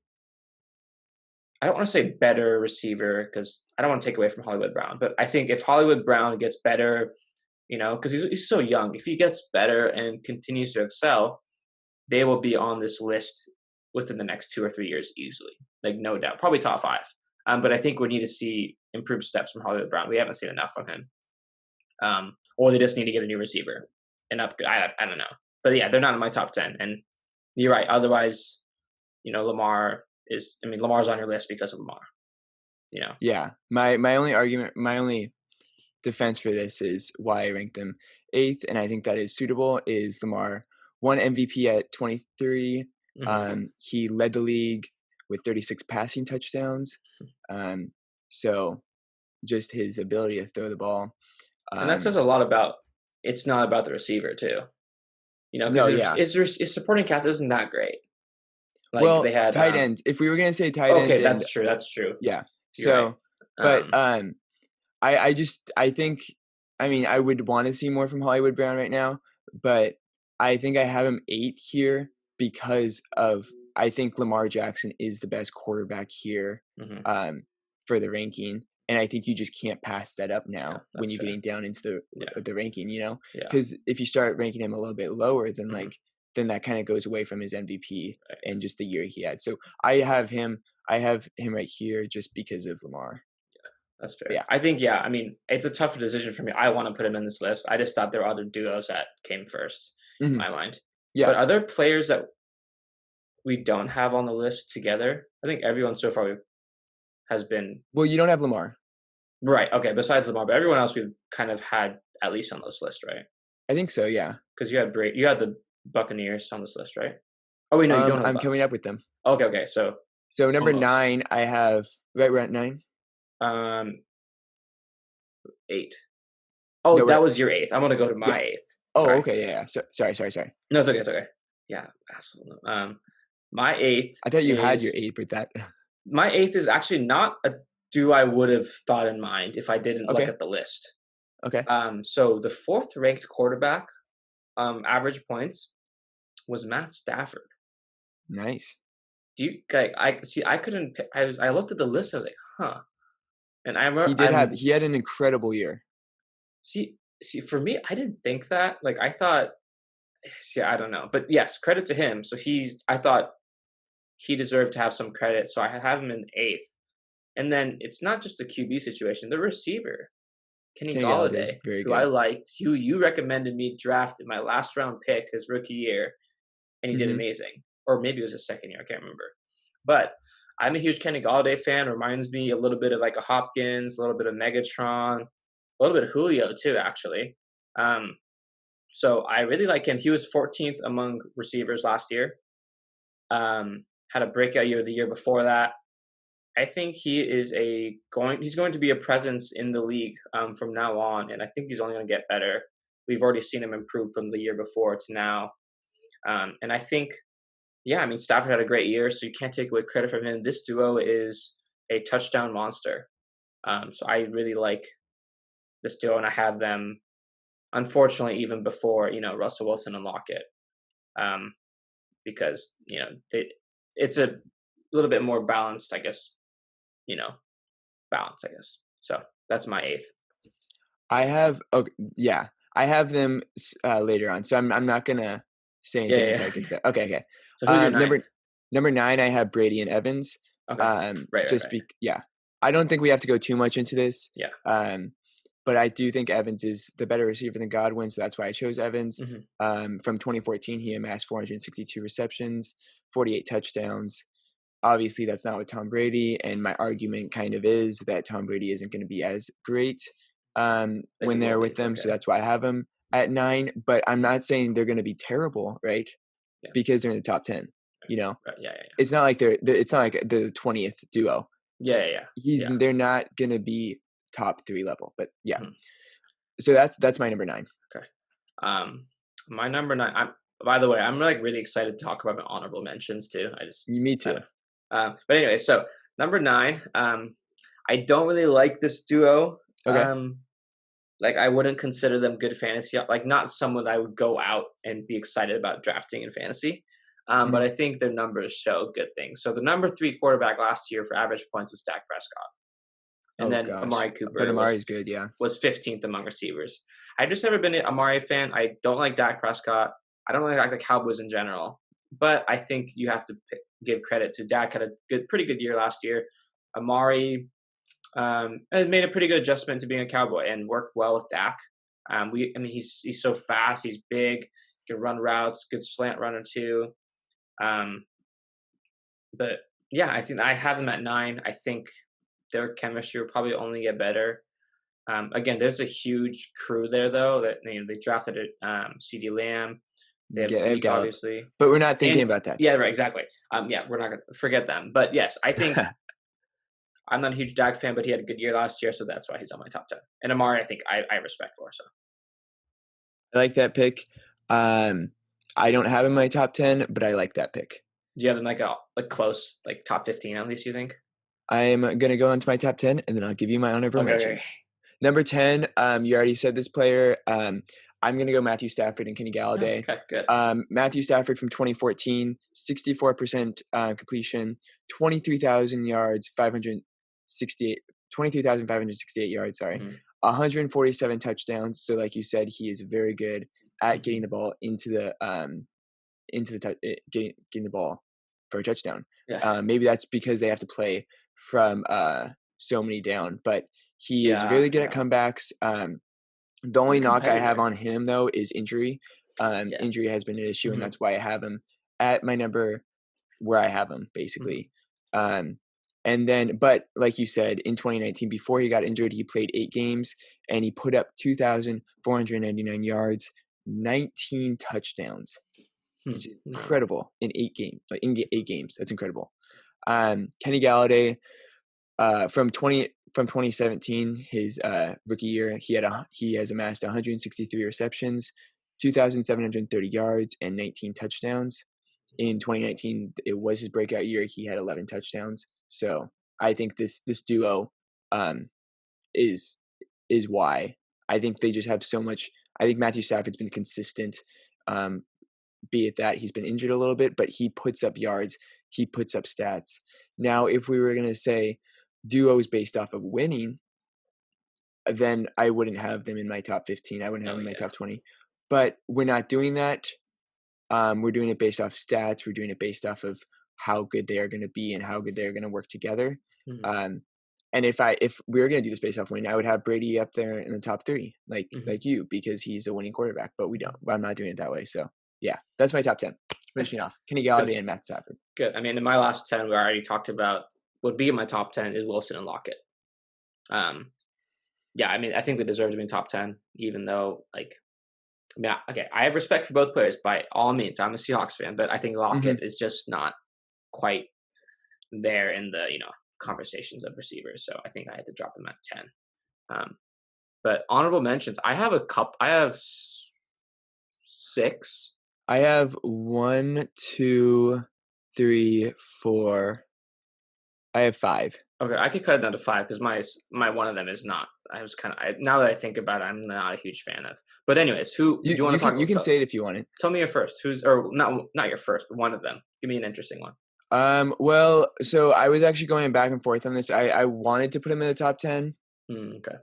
don't want to say better receiver because I don't want to take away from Hollywood Brown, but I think if Hollywood Brown gets better, because he's so young, if he gets better and continues to excel, they will be on this list within the next 2 or 3 years easily, like no doubt, probably top 5. But I think we need to see improved steps from Hollywood Brown. We haven't seen enough from him, or they just need to get a new receiver. And upgrade. I don't know, but yeah, they're not in my top 10. And you're right. Otherwise, Lamar's on your list because of Lamar. Yeah. My only defense for this is why I ranked them 8th, and I think that is suitable. Is Lamar won MVP at 23? He led the league with 36 passing touchdowns. So just his ability to throw the ball. And that says a lot about it's not about the receiver too. No, because yeah. his supporting cast isn't that great. Like Well, they had tight end. If we were gonna say tight end, okay, then that's true. That's true. yeah. You're right. So, but I think, I mean, I would want to see more from Hollywood Brown right now, but I think I have him 8 here because I think Lamar Jackson is the best quarterback here for the ranking. And I think you just can't pass that up now when you're getting down into the ranking, because if you start ranking him a little bit lower, then then that kind of goes away from his MVP and just the year he had. So I have him right here just because of Lamar. That's fair. Yeah, I think, I mean, it's a tougher decision for me. I want to put him in this list. I just thought there were other duos that came first in my mind. Yeah. But are there players that we don't have on the list together? I think everyone so far has been. Well, you don't have Lamar. Right. Okay. Besides Lamar, but everyone else we've kind of had at least on this list, right? I think so, yeah. Because you had the Buccaneers on this list, right? Oh, wait, no, you don't have I'm coming up with them. Okay. So number 9, I have, right, we're at 9? 8. Oh, no, that was your 8th. I'm gonna go to my 8th. Oh, sorry. Okay, yeah. So, sorry. No, it's okay. Yeah, asshole. My 8th. I thought you had your 8th with that. My 8th is actually not a duo I would have thought in mind if I didn't look at the list. Okay. So the 4th ranked quarterback, average points, was Matt Stafford. Nice. Do you? I see. I couldn't. I looked at the list. I was like, huh. And I remember he had an incredible year. See, for me, I didn't think that. Like, I thought, I don't know, but yes, credit to him. So I thought he deserved to have some credit. So I have him in 8th. And then it's not just the QB situation; the receiver, Kenny Golladay, who I liked, who you recommended me draft in my last round pick his rookie year, and he did amazing. Or maybe it was his second year, I can't remember. But I'm a huge Kenny Golladay fan. Reminds me a little bit of like a Hopkins, a little bit of Megatron, a little bit of Julio too, actually. So I really like him. He was 14th among receivers last year. Had a breakout year the year before that. I think he's going to be a presence in the league from now on, and I think he's only going to get better. We've already seen him improve from the year before to now, and I think, I mean, Stafford had a great year, so you can't take away credit from him. This duo is a touchdown monster, so I really like this duo, and I have them, unfortunately, even before Russell Wilson and Lockett, because it's a little bit more balanced, I guess. So that's my 8th. I have them later on, so I'm not gonna say anything until I get to that. Okay. So who's your number 9? I have Brady and Evans. Okay. Right. I don't think we have to go too much into this. Yeah. But I do think Evans is the better receiver than Godwin, so that's why I chose Evans. From 2014, he amassed 462 receptions, 48 touchdowns. Obviously, that's not with Tom Brady, and my argument kind of is that Tom Brady isn't going to be as great when they're with them, so that's why I have him at 9. But I'm not saying they're going to be terrible, right? Yeah. Because they're in the top 10. Right. Yeah. It's not like it's not like the 20th duo. Yeah. They're not going to be top 3 level, but yeah. So that's my number 9. Okay. My number 9. By the way, I'm like really excited to talk about my honorable mentions too. Me too. But anyway, so number 9. I don't really like this duo. Okay. Like I wouldn't consider them good fantasy. Like not someone I would go out and be excited about drafting in fantasy. But I think their numbers show good things. So the number 3 quarterback last year for average points was Dak Prescott. And then Amari Cooper. But Amari's good, yeah. Was 15th among receivers. I've just never been an Amari fan. I don't like Dak Prescott. I don't really like the Cowboys in general. But I think you have to give credit to Dak. Had a pretty good year last year. Amari made a pretty good adjustment to being a Cowboy and worked well with Dak. He's so fast. He's big. He can run routes. Good slant runner too. But yeah, I think I have them at 9. I think their chemistry will probably only get better. Again, there's a huge crew there though that they drafted CeeDee Lamb. They have Zeke, obviously. But we're not thinking about that. Yeah, right, exactly. We're not going to forget them. But yes, I think I'm not a huge Dak fan, but he had a good year last year, so that's why he's on my top 10. And Amari, I think I respect for. So I like that pick. I don't have him in my top 10, but I like that pick. do you have him like a close like top 15 at least? You think? I'm gonna go into my top 10, and then I'll give you my honorable mentions. Okay. Number 10, you already said this player. I'm going to go Matthew Stafford and Kenny Galladay. Okay, good. Matthew Stafford from 2014, 64% completion, 23,000 yards, 23,568 yards, sorry. 147 touchdowns. So like you said, he is very good at getting the ball into the getting the ball for a touchdown. Yeah. Maybe that's because they have to play from so many down, but he is really good at comebacks. The only knock I have on him, though, is injury. Injury has been an issue, and that's why I have him at my number where I have him, basically. And then, but like you said, in 2019, before he got injured, he played 8 games, and he put up 2,499 yards, 19 touchdowns. It's incredible in 8 games. Like in 8 games, that's incredible. Kenny Galladay, from 2017, his rookie year, he has amassed 163 receptions, 2,730 yards, and 19 touchdowns. In 2019, it was his breakout year. He had 11 touchdowns. So I think this duo is why. I think they just have so much. I think Matthew Stafford's been consistent. Be it that he's been injured a little bit, but he puts up yards, he puts up stats. Now, if we were going to say duos based off of winning, then I wouldn't have them in my top 15. I wouldn't have them in my top 20. But we're not doing that. We're doing it based off stats. We're doing it based off of how good they are going to be and how good they're going to work together. And if we were going to do this based off winning, I would have Brady up there in the top 3, like you, because he's a winning quarterback. But we don't. I'm not doing it that way. So yeah, that's my top 10. Finishing off, Kenny Galladay and Matt Stafford. Good. I mean, in my last 10, we already talked about would be in my top 10 is Wilson and Lockett. Yeah, I mean, I think they deserve to be in top 10, even though, like, I mean, okay, I have respect for both players by all means. I'm a Seahawks fan, but I think Lockett is just not quite there in the, conversations of receivers. So I think I had to drop him at 10. But honorable mentions, I have 6. I have 1, 2, 3, 4. I have 5. Okay, I could cut it down to 5 because my one of them is not. I was now that I think about it, I'm not a huge fan of. But anyways, who do you want to talk about? You can say it if you want it. Tell me your first. Not your first, but one of them. Give me an interesting one. Well, so I was actually going back and forth on this. I wanted to put him in the top 10. Okay.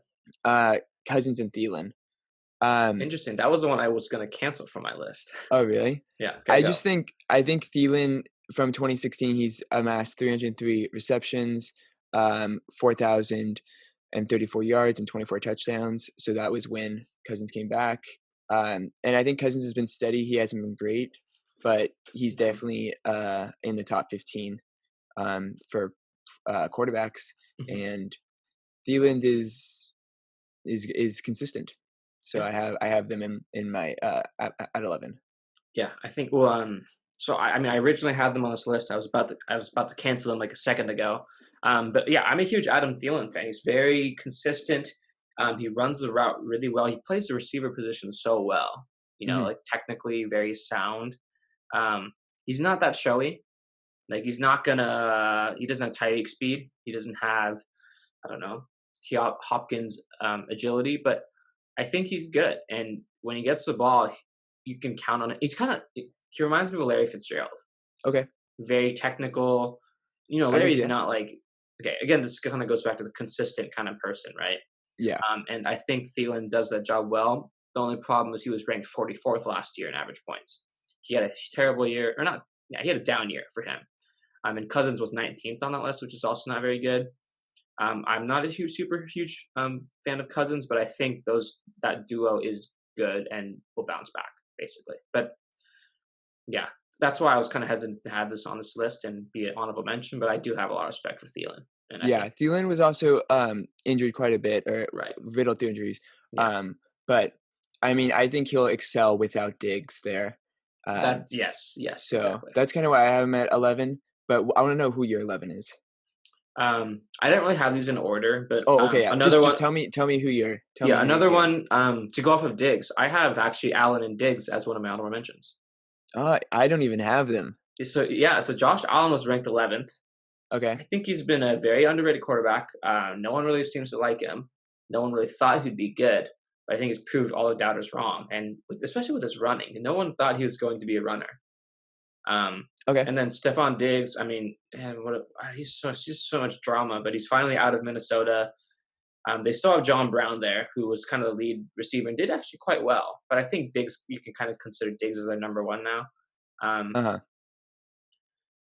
Cousins and Thielen. Interesting. That was the one I was going to cancel from my list. Oh, really? Yeah. I think Thielen from 2016, he's amassed 303 receptions, 4,034 yards and 24 touchdowns. So that was when Cousins came back. And I think Cousins has been steady. He hasn't been great, but he's definitely in the top 15 for quarterbacks. And Thielen is consistent. So I have them in my at 11. Yeah, I think. Well, so I mean, I originally had them on this list. I was about to cancel them like a second ago. But yeah, I'm a huge Adam Thielen fan. He's very consistent. He runs the route really well. He plays the receiver position so well. Like technically very sound. He's not that showy. Like he doesn't have Tyreek speed. He doesn't have, I don't know, Hopkins agility, but I think he's good. And when he gets the ball, you can count on it. He reminds me of Larry Fitzgerald. Okay. Very technical. Larry's not like, okay, again, this kind of goes back to the consistent kind of person, right? Yeah. And I think Thielen does that job well. The only problem is he was ranked 44th last year in average points. He had a terrible year, or not, yeah, he had a down year for him. And Cousins was 19th on that list, which is also not very good. I'm not a super huge fan of Cousins, but I think that duo is good and will bounce back, basically. But yeah, that's why I was kind of hesitant to have this on this list and be an honorable mention, but I do have a lot of respect for Thielen. Thielen was also injured quite a bit, or riddled through injuries. Yeah. But I mean, I think he'll excel without Diggs there. Yes. So exactly. That's kind of why I have him at 11. But I want to know who your 11 is. I didn't really have these in order, but Oh, okay, yeah. another Just one. tell me who Yeah, another you have. one. To go off of Diggs, I have actually Allen and Diggs as one of my honorable mentions. I don't even have them. So yeah, so Josh Allen was ranked 11th. Okay. I think he's been a very underrated quarterback. No one really seems to like him. No one really thought he'd be good, but I think he's proved all the doubters wrong, and especially with his running, no one thought he was going to be a runner. Um, Okay. and then Stephon Diggs, I mean, man, he's so much drama, but he's finally out of Minnesota. They still have John Brown there, who was kind of the lead receiver and did actually quite well. But I think Diggs, you can kind of consider Diggs as their number one now. Um, Uh-huh.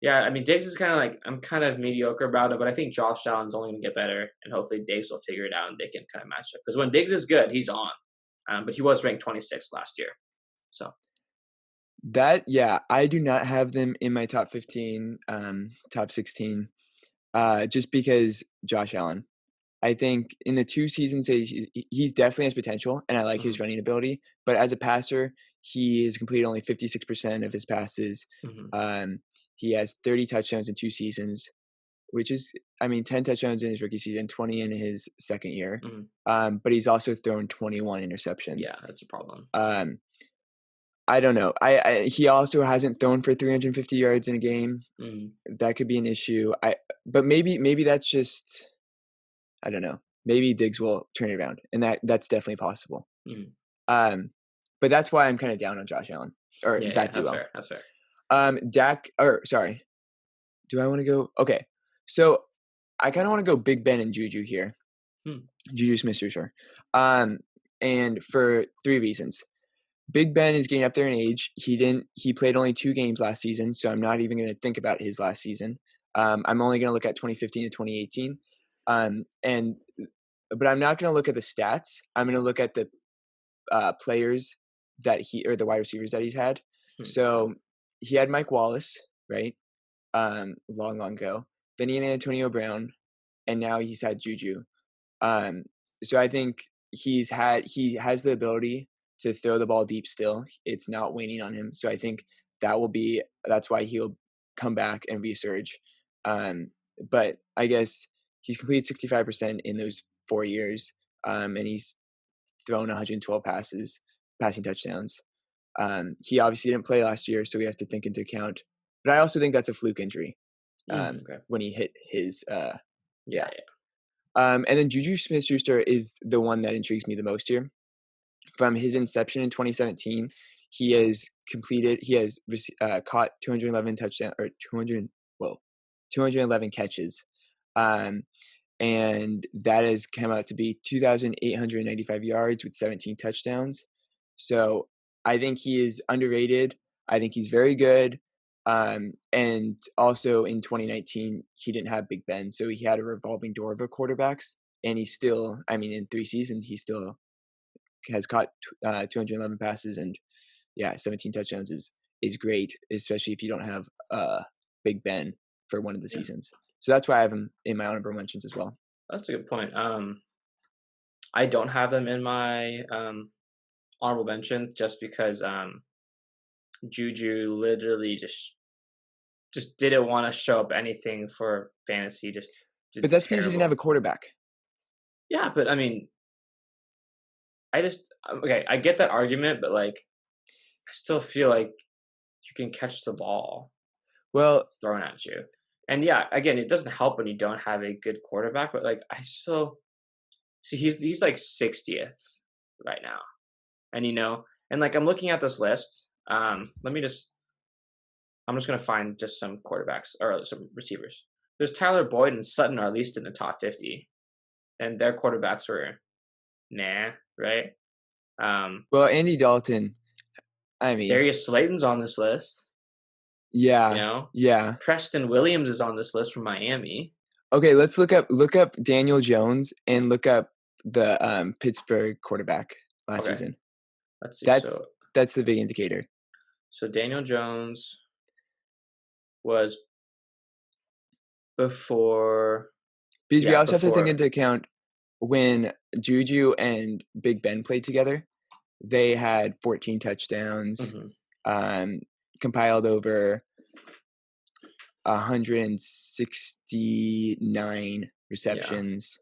yeah, I mean, Diggs is kind of like, I'm kind of mediocre about it, but I think Josh Allen's only going to get better, and hopefully Diggs will figure it out and they can kind of match up. Because when Diggs is good, he's on. But he was ranked 26th last year. So, Yeah, I do not have them in my top 15, top 16, just because Josh Allen. I think in the 2 seasons that he's definitely has potential, and I like his mhm, running ability, but as a passer, he has completed only 56% of his passes. mhm, Um, he has 30 touchdowns in 2 seasons, which is, I mean, 10 touchdowns in his rookie season, 20 in his second year. mhm. But he's also thrown 21 interceptions. Yeah, that's a problem. Um, I don't know. He also hasn't thrown for 350 yards in a game. Mhm, That could be an issue. But maybe that's just, I don't know. Maybe Diggs will turn it around, and that's definitely possible. mhm. Um, but that's why I'm kind of down on Josh Allen or Yeah, that that's duo. fair. That's fair. Dak, or sorry, do I want to go? Okay, so I kind of want to go Big Ben and Juju here. Hmm. Juju Smith-Schuster. Um, and for 3 reasons. Big Ben is getting up there in age. He played only 2 games last season, so I'm not even going to think about his last season. I'm only going to look at 2015 to 2018. And but I'm not going to look at the stats. I'm going to look at the players or the wide receivers that he's had. Hmm. So he had Mike Wallace, right? Long ago. Then he had Antonio Brown, and now he's had Juju. Um, so I think he has the ability to throw the ball deep still. It's not waning on him. So I think that's why he'll come back and resurge. But I guess he's completed 65% in those 4 years. And he's thrown 112 passing touchdowns. He obviously didn't play last year, so we have to think into account. But I also think that's a fluke injury. Okay. When he hit his Yeah. and then Juju Smith-Schuster is the one that intrigues me the most here. From his inception in 2017, he has caught 211 touchdowns or 211 catches. Um, and that has come out to be 2,895 yards with 17 touchdowns. So I think he is underrated. I think he's very good. And also in 2019, he didn't have Big Ben, so he had a revolving door of quarterbacks. And he's still, I mean, in 3 seasons, he still has caught 211 passes, and 17 touchdowns is great, especially if you don't have Big Ben for one of the Yeah. seasons. So that's why I have him in my honorable mentions as well. That's a good point. I don't have them in my honorable mention just because Juju literally just didn't want to show up anything for fantasy. Just But did that's because he didn't have terrible. a quarterback. Yeah, but I mean, okay. I get that argument, but like, I still feel like you can catch the ball Well, thrown at you. And yeah, again, it doesn't help when you don't have a good quarterback. But like, I still see he's like 60th right now, and and like I'm looking at this list. I'm just gonna find just some quarterbacks or some receivers. There's Tyler Boyd and Sutton are at least in the top 50, and their quarterbacks were nah, right? Um, Andy Dalton, I mean, Darius Slayton's on this list. You yeah, know, yeah. Preston Williams is on this list from Miami. Okay, let's look up Daniel Jones and look up the Pittsburgh quarterback last Okay, season. let's see. That's that's the big indicator. So Daniel Jones was before, Because we yeah, also have to think before. into account when Juju and Big Ben played together, they had 14 touchdowns, Mhm. um, compiled over 169 Yeah. receptions.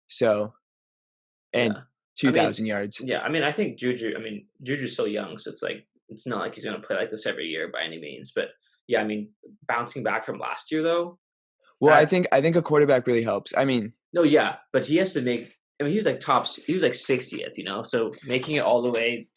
So, and Yeah. I mean, 2,000 yards. yeah, I mean, I think Juju's so young, so it's like it's not like he's gonna play like this every year by any means. But yeah, I mean, bouncing back from last year though, Well, I that think a quarterback really helps. I mean, no, yeah, but he has to make. I mean, he was like 60th, so making it all the way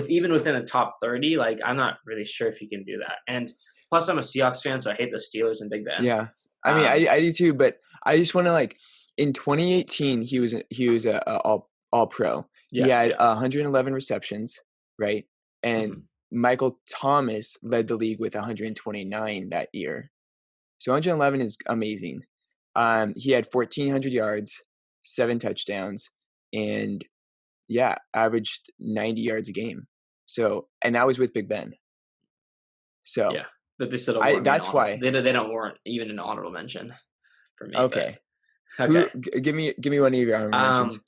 even within the top 30, like I'm not really sure if he can do that. And plus, I'm a Seahawks fan, so I hate the Steelers and Big Ben. yeah. I mean, I do too, but I just want to like in 2018 he was a all pro. He Yeah, had yeah. 111 receptions, right? And Mhm. Michael Thomas led the league with 129 that year. So 111 is amazing. He had 1,400 yards, 7 touchdowns, and yeah, averaged 90 yards a game. So, and that was with Big Ben. So Yeah, but they still don't I warrant me an that's honorable. why. They don't warrant even an honorable mention for me. But Okay. okay, Give me one of your honorable mentions. um,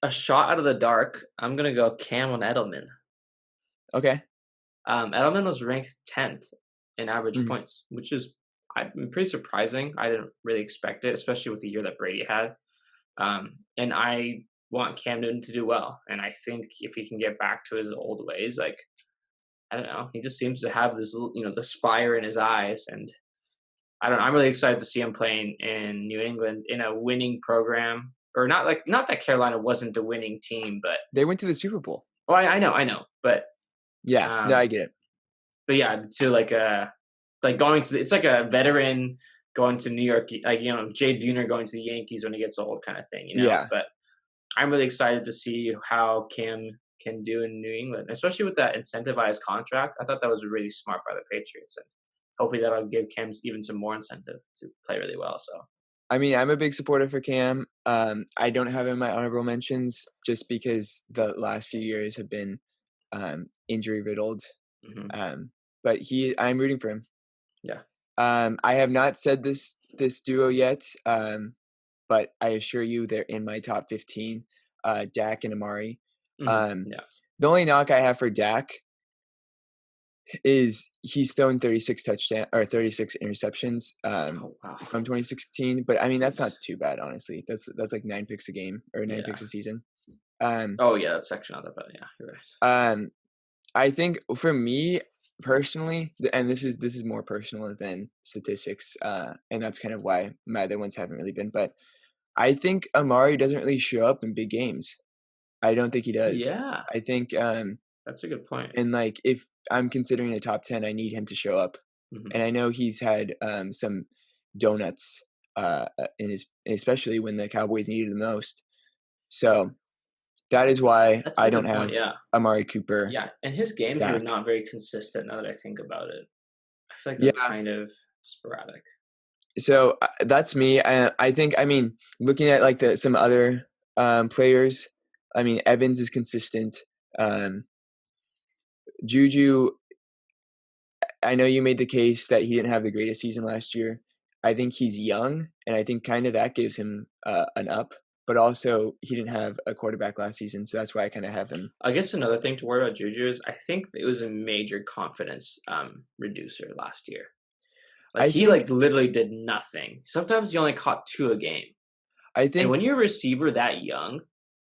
a shot out of the dark. I'm gonna go Cam on Edelman. Okay. Edelman was ranked 10th in average Mhm. points, which is pretty surprising. I didn't really expect it, especially with the year that Brady had. And I want Cam Newton to do well. And I think if he can get back to his old ways, like I don't know, he just seems to have this this fire in his eyes, and I don't know. I'm really excited to see him playing in New England in a winning program, or not that Carolina wasn't the winning team, but They went to the Super Bowl. I know, but Yeah. No, I um, get it. but yeah, to like going to it's like a veteran going to New York, like Jay Buhner going to the Yankees when he gets old, kind of thing. Yeah. But I'm really excited to see how Cam can do in New England, especially with that incentivized contract. I thought that was really smart by the Patriots, and hopefully that'll give Cam even some more incentive to play really well. So, I mean, I'm a big supporter for Cam. I don't have him in my honorable mentions just because the last few years have been injury riddled. hmm Um, but I'm rooting for him. yeah, I have not said this duo yet, but I assure you they're in my top 15. Dak and Amari. yeah. The only knock I have for Dak is he's thrown 36 interceptions Oh wow, from 2016. But I mean that's not jeez. too bad, honestly. That's like 9 picks a game or 9 picks Yeah. a season. Um, Oh yeah, that's actually not that bad. Yeah, you're right. um, I think for me personally, and this is more personal than statistics, and that's kind of why my other ones haven't really been. But I think Amari doesn't really show up in big games. I don't think he does. Yeah, I think, that's a good point. and like if I'm considering a top 10, I need him to show up. hmm And I know he's had some donuts in his, especially when the Cowboys needed the most. So that is why That's I a don't good point. have Yeah, Amari Cooper, yeah, and his games are Dak. not very consistent. Now that I think about it, I feel like they're Yeah. kind of sporadic. So that's me. I think, I mean, looking at like some other players, I mean, Evans is consistent. Um, Juju, I know you made the case that he didn't have the greatest season last year. I think he's young, and I think kind of that gives him an up. But also, he didn't have a quarterback last season, so that's why I kind of have him. I guess another thing to worry about Juju is I think it was a major confidence reducer last year. Like I he think, like literally did nothing. Sometimes he only caught two a game. I And think, when you're a receiver that young,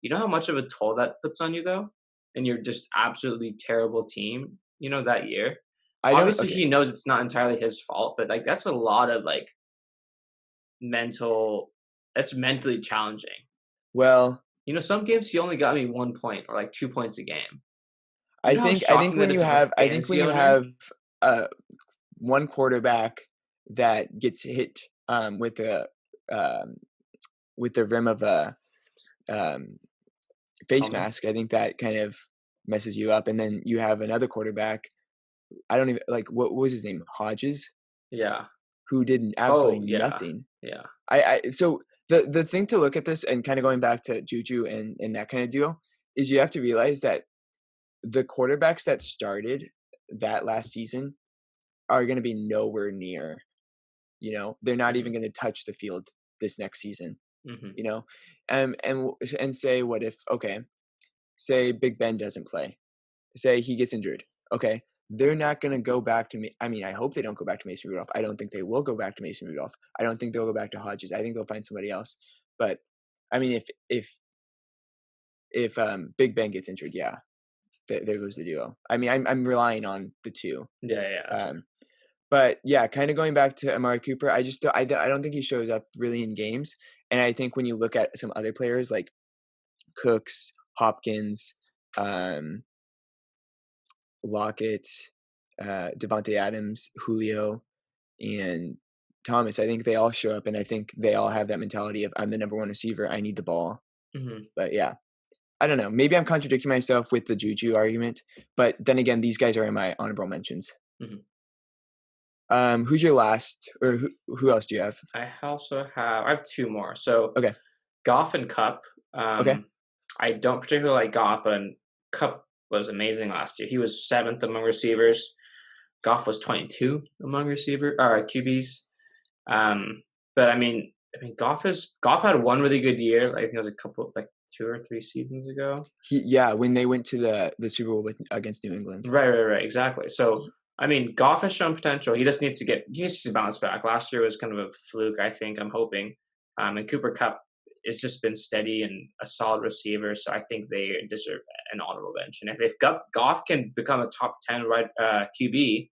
you know how much of a toll that puts on you though? And you're just absolutely terrible team, that year. I don't. Obviously Okay, he knows it's not entirely his fault, but like that's a lot of like mental that's mentally challenging. well, Some games he only got me 1 point or like 2 points a game. You know how I think shocking that when is you if a have, I think when fantasy you owner? have uh, one quarterback that gets hit um, with the rim of a um, face Helmet? mask, I think that kind of messes you up. And then you have another quarterback. I don't even like what was his name, Hodges, Yeah. who did absolutely Oh yeah. nothing. Yeah. I so the thing to look at this and kind of going back to Juju and that kind of deal is you have to realize that the quarterbacks that started that last season are going to be nowhere near. They're not even hmm going to touch the field this next season. hmm You know, and say what if, okay, say Big Ben doesn't play, say he gets injured, okay, they're not going to go back to me. I mean, I hope they don't go back to Mason Rudolph. I don't think they will go back to Mason Rudolph. I don't think they'll go back to Hodges. I think they'll find somebody else. But I mean, if Big Ben gets injured, yeah, there goes the duo. I mean, I'm relying on the two. Yeah. But yeah, kind of going back to Amari Cooper, I don't think he shows up really in games. And I think when you look at some other players like Cooks, Hopkins, Lockett, Devontae Adams, Julio, and Thomas, I think they all show up, and I think they all have that mentality of I'm the number one receiver, I need the ball. Mm-hmm. But yeah, I don't know. Maybe I'm contradicting myself with the Juju argument, but then again, these guys are in my honorable mentions. Mm-hmm. Who's your last, or who else do you have? I have two more. So okay, Goff and Cup. Okay. I don't particularly like Goff, but Cup was amazing last year. He was 7th among receivers. Goff was 22 among QBs. But I mean, Goff had one really good year. I think it was a couple, like 2 or 3 seasons ago. When they went to the Super Bowl against New England. Right, exactly. So I mean, Goff has shown potential. He just needs to bounce back. Last year was kind of a fluke, I think. I'm hoping. And Cooper Cup has just been steady and a solid receiver, so I think they deserve an honorable mention. If Goff can become a top 10 QB,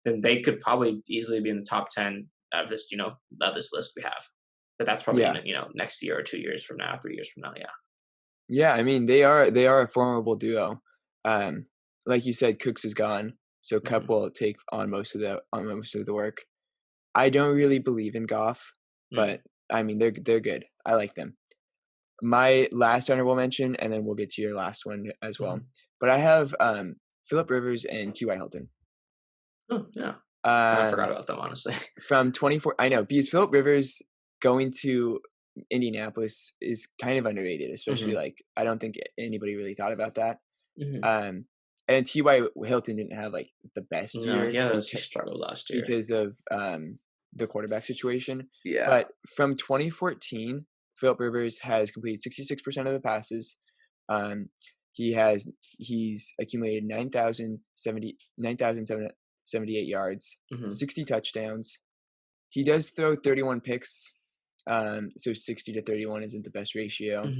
then they could probably easily be in the top 10 of this list we have. But that's probably next year or 2 years from now, 3 years from now. Yeah. Yeah, I mean they are a formidable duo. Like you said, Cooks is gone, so Cup will take on most of the work. I don't really believe in Goff, but I mean they're good. I like them. My last honorable mention, and then we'll get to your last one as well. But I have Phillip Rivers and T.Y. Hilton. Oh yeah, I forgot about them honestly. From 24, I know, because Phillip Rivers going to Indianapolis is kind of underrated, especially like I don't think anybody really thought about that. And T.Y. Hilton didn't have like the best year. Yeah, he struggled last year because of the quarterback situation. Yeah. But from 2014, Phillip Rivers has completed 66% of the passes. He's accumulated 9,778 yards, 60 touchdowns. He does throw 31 picks. So 60 to 31 isn't the best ratio.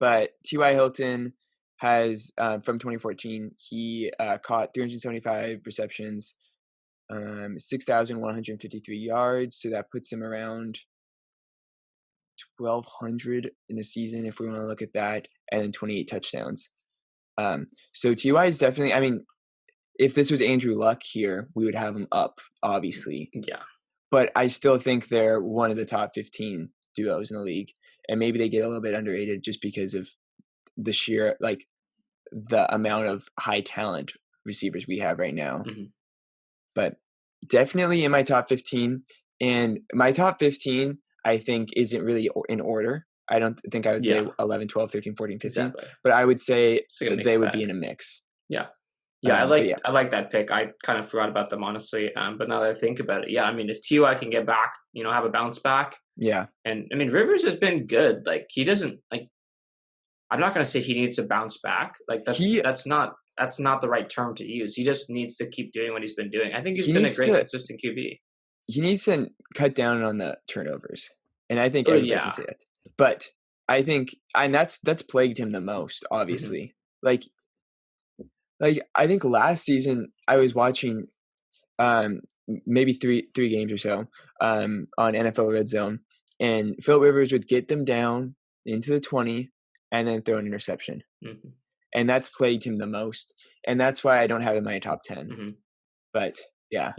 But T.Y. Hilton has, from 2014, he caught 375 receptions, 6,153 yards. So that puts him around 1,200 in a season, if we want to look at that, and then 28 touchdowns. So T.Y. is definitely, I mean, if this was Andrew Luck here, we would have him up, obviously. Yeah. But I still think they're one of the top 15 duos in the league. And maybe they get a little bit underrated just because of the sheer, like, the amount of high talent receivers we have right now. But definitely in my top 15. And my top 15, I think, isn't really in order. I don't think I would say 11, 12, 13, 14, 15. Exactly. But I would say they would be in a mix. Yeah. Yeah, I like that pick. I kind of forgot about them, honestly. But now that I think about it, yeah, I mean, if T.Y. can get back, have a bounce back. Yeah. And, I mean, Rivers has been good. Like, he doesn't, like, I'm not going to say he needs to bounce back. Like, that's not the right term to use. He just needs to keep doing what he's been doing. I think he's been a great, consistent QB. He needs to cut down on the turnovers. And I think everybody can say it. But I think, and that's plagued him the most, obviously. Like I think last season I was watching maybe three games or so on NFL Red Zone, and Phil Rivers would get them down into the 20 and then throw an interception. And that's plagued him the most. And that's why I don't have him in my top 10. But yeah.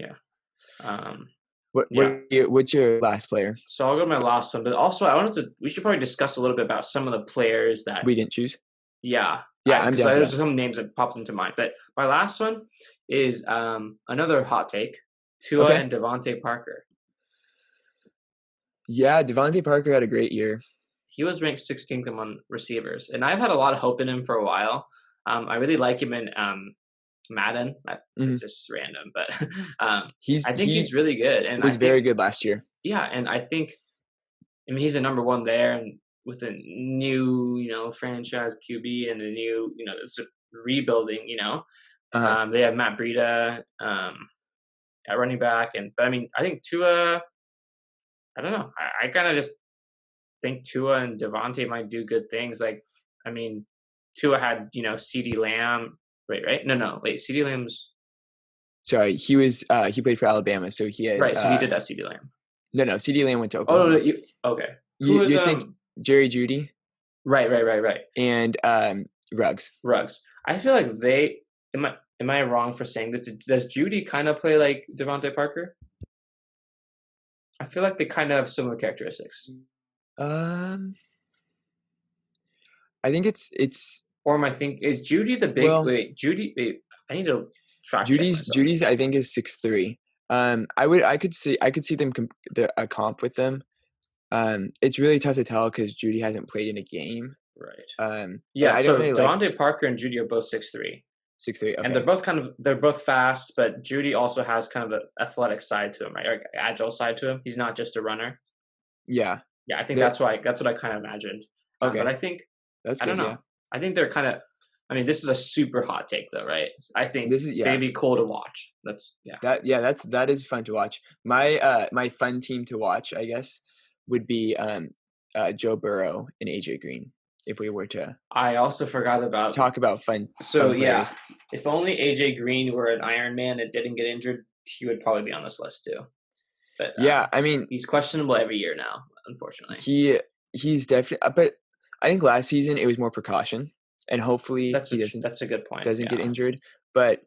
What's your last player? So I'll go to my last one. But also we should probably discuss a little bit about some of the players that we didn't choose. Yeah. Yeah, there's some names that popped into mind. But my last one is another hot take. Tua and Devontae Parker. Yeah, Devontae Parker had a great year. He was ranked 16th among receivers. And I've had a lot of hope in him for a while. I really like him in Madden. That's just random. But I think he's really good. And he was very good last year. Yeah, and I think, he's a number one there. And with a new, franchise QB and a new, it's rebuilding, They have Matt Breida at running back, but I mean, I think Tua. I don't know. I kind of just think Tua and Devontae might do good things. Like, I mean, Tua had CeeDee Lamb. Wait, right? No, wait. CeeDee Lamb's Sorry, he played for Alabama, so he had right. So he did have CeeDee Lamb. No, CeeDee Lamb went to Oh no, Oklahoma. okay. Who is You think Jerry Jeudy? Right. And Ruggs. I feel like they am I wrong for saying this? Does Jeudy kind of play like Devontae Parker? I feel like they kind of have similar characteristics. I think it's. Or am I think is Jeudy the big? Well, wait, Jeudy. Wait, I need to fact check myself. Judy's I think is 6'3". I could see them a comp with them. It's really tough to tell because Jeudy hasn't played in a game. Right. Yeah. So really Devontae Parker and Jeudy are both 6'3". 6'3", okay. And they're both fast, but Jeudy also has kind of an athletic side to him, right? Or agile side to him. He's not just a runner. Yeah. Yeah, I think that's what I kind of imagined. Okay. But I think that's good. I don't know. Yeah. I think they're kind of. I mean, this is a super hot take, though, right? I think they'd be cool to watch. That is fun to watch. My fun team to watch, I guess, would be Joe Burrow and AJ Green. If we were to, I also forgot about talk about fun. So fun yeah, if only AJ Green were an Iron Man and didn't get injured, he would probably be on this list too. But yeah, I mean, he's questionable every year now, unfortunately. He's definitely, but I think last season it was more precaution, and hopefully that's a good point. Doesn't get injured. But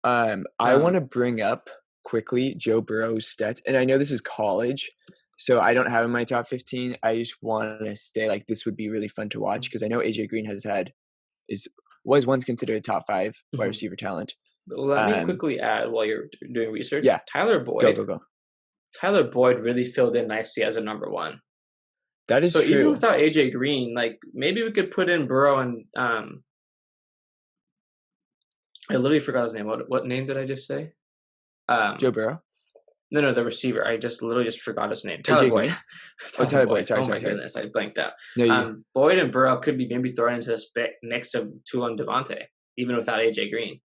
I want to bring up quickly Joe Burrow's stats, and I know this is college, so I don't have him in my top 15. I just want to say like this would be really fun to watch because I know AJ Green was once considered a top 5 wide receiver talent. Let me quickly add while you're doing research. Yeah, Tyler Boyd. Go. Tyler Boyd really filled in nicely as a number 1. That is true. So even without AJ Green, like maybe we could put in Burrow and I literally forgot his name. What name did I just say? Joe Burrow. No, the receiver. I literally forgot his name. Tyler Boyd. Tyler Boyd. Sorry. Oh my goodness, I blanked out. No, Boyd and Burrow could be maybe thrown into this mix of Tua and Devontae, even without AJ Green,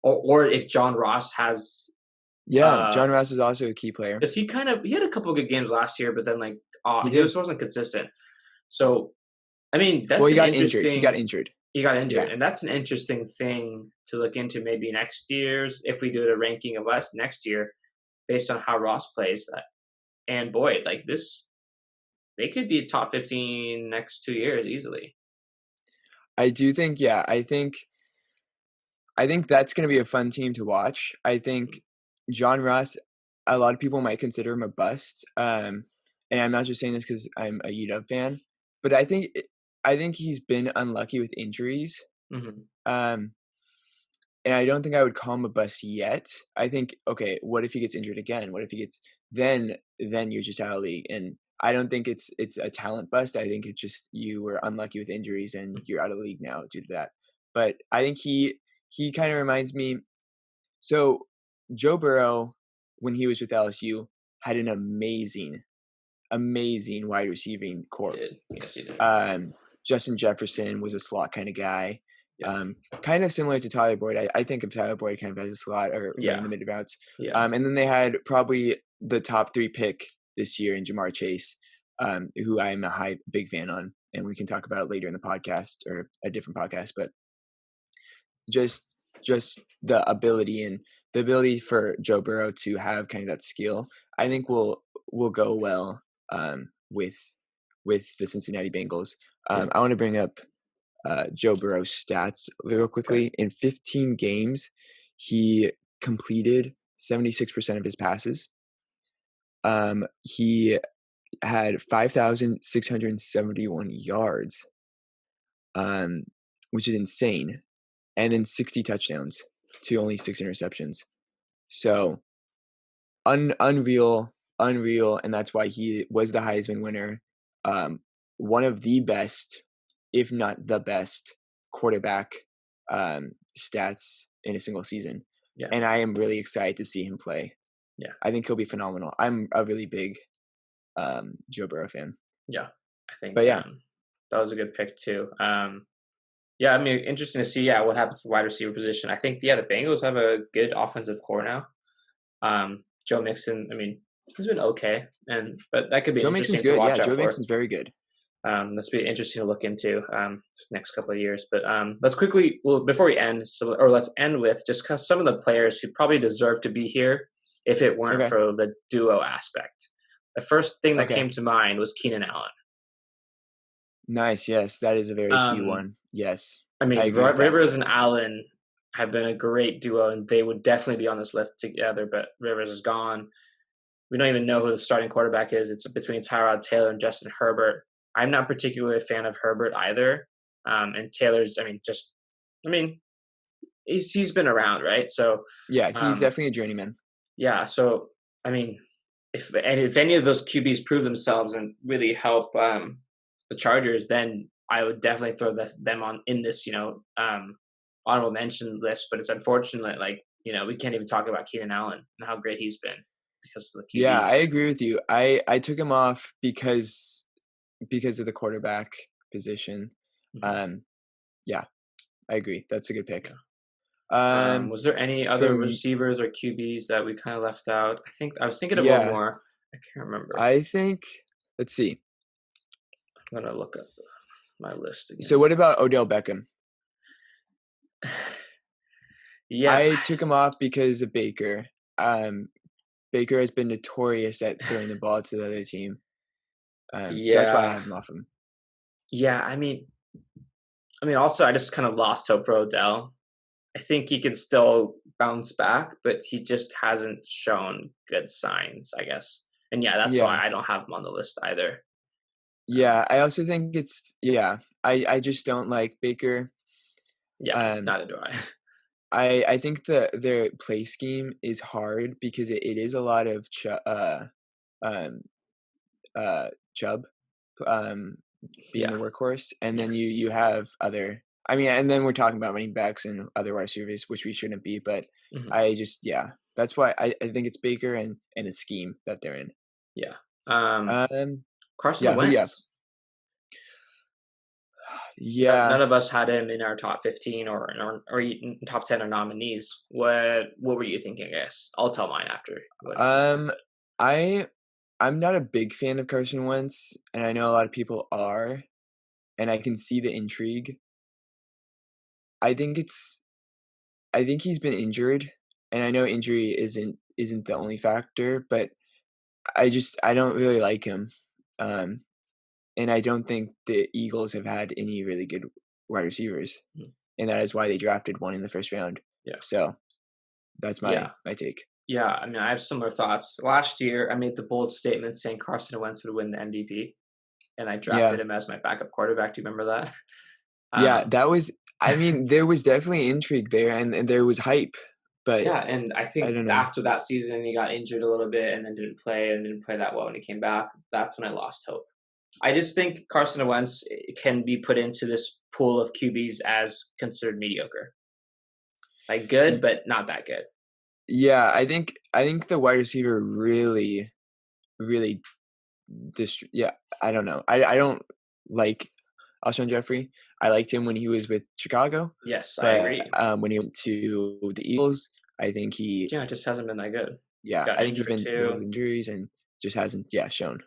or if John Ross has. Yeah, John Ross is also a key player. Because he had a couple of good games last year, but then he just wasn't consistent. So, I mean, that's he got injured. He got injured. And that's an interesting thing to look into maybe next year's if we do a ranking of us next year based on how Ross plays and Boyd. Like this, they could be top 15 next 2 years easily. I do think, yeah. I think that's going to be a fun team to watch. I think John Ross, a lot of people might consider him a bust. And I'm not just saying this because I'm a UW fan, but I think he's been unlucky with injuries. And I don't think I would call him a bust yet. I think, okay, what if he gets injured again? What if he gets then you're just out of league? And I don't think it's a talent bust. I think it's just you were unlucky with injuries and you're out of league now due to that. But I think he kind of reminds me. So Joe Burrow, when he was with LSU, had an amazing wide receiving corps. Yes, he did. Justin Jefferson was a slot kind of guy. Yeah. Kind of similar to Tyler Boyd. I think of Tyler Boyd kind of as a slot or in the mid routes. Yeah. And then they had probably the top 3 pick this year in Jamar Chase, who I'm a big fan on, and we can talk about it later in the podcast or a different podcast. But just the ability for Joe Burrow to have kind of that skill, I think will go well with the Cincinnati Bengals. I want to bring up Joe Burrow's stats real quickly. Okay. In 15 games, he completed 76% of his passes. He had 5,671 yards, which is insane, and then 60 touchdowns to only 6 interceptions. So unreal, and that's why he was the Heisman winner. One of the best, if not the best, quarterback stats in a single season. Yeah. And I am really excited to see him play. Yeah, I think he'll be phenomenal. I'm a really big Joe Burrow fan. Yeah, I think. But yeah, that was a good pick too. Yeah, I mean, interesting to see. Yeah, what happens to the wide receiver position. I think the Bengals have a good offensive core now. Joe Mixon, I mean, he's been okay, but that could be Joe Mixon's interesting to good. Yeah, watch out Joe for. Mixon's very good. That's be interesting to look into next couple of years. But let's quickly, well, before we end, let's end with just some of the players who probably deserve to be here if it weren't Okay. for the duo aspect. The first thing that Okay. came to mind was Keenan Allen. Nice. Yes, that is a very key one. Yes, I I mean, agree with that. Rivers and Allen have been a great duo, and they would definitely be on this list together. But Rivers is gone. We don't even know who the starting quarterback is. It's between Tyrod Taylor and Justin Herbert. I'm not particularly a fan of Herbert either. And Taylor's, he's been around, right? So Yeah, he's um, definitely a journeyman. yeah. So I mean, if any of those QBs prove themselves and really help the Chargers, then I would definitely throw them on in this honorable mention list. But it's unfortunate, like we can't even talk about Keenan Allen and how great he's been because of the Yeah, QB. I agree with you. I took him off because of the quarterback position. Mm-hmm. Um, yeah, I agree. That's a good pick. Yeah. Um, Was there any other from receivers or QBs that we kind of left out? I was thinking of one yeah, more. I can't remember. I think. Let's see. I'm gonna look up my list So, again. what about Odell Beckham? Yeah, I took him off because of Baker. Um, Baker has been notorious at throwing the ball to the other team. So that's why I yeah, have him off him. yeah. Also, I just kind of lost hope for Odell. I think he can still bounce back, but he just hasn't shown good signs, I guess. And yeah, that's Yeah, why I don't have him on the list either. yeah. I also think it's yeah. I just don't like Baker. Yes, Um, neither do I. I think their play scheme is hard because it is a lot of um Chubb um being Yeah. the workhorse, and then Yes. you have other. I mean, and then we're talking about running backs and other wide receivers, which we shouldn't be. But Hmm. I just yeah, that's why I think it's Baker and a scheme that they're in. Yeah. Um, Um, Carson yeah, who do you have? Wentz. Yeah, None of us had him in our top 15 or even top 10 or nominees. What were you thinking? I guess I'll tell mine after what you said. um, But I I'm not a big fan of Carson Wentz, and I know a lot of people are, and I can see the intrigue. I think it's I think he's been injured, and I know injury isn't the only factor, but I don't really like him. Um, and I don't think the Eagles have had any really good wide receivers, mm, and that is why they drafted one in the first round. yeah, So that's yeah, my take. yeah. I have similar thoughts. Last year, I made the bold statement saying Carson Wentz would win the MVP, and I drafted Yeah, him as my backup quarterback. Do you remember that? yeah, Um, that was. I mean, there was definitely intrigue there, and there was hype, but yeah, and I I think don't know. after that season, he got injured a little bit and then didn't play that well when he came back. That's when I lost hope. I just think Carson Wentz can be put into this pool of QBs as considered mediocre, like good, Y- but not that good. Yeah, I think the wide receiver really yeah, I don't know. I don't like Alshon Jeffrey. I liked him when he was with Chicago, Yes, I but agree. when he went to the Eagles, I think he Yeah, it just hasn't been that good. He's yeah, got I think he's injured been riddled too. with injuries and just hasn't shown.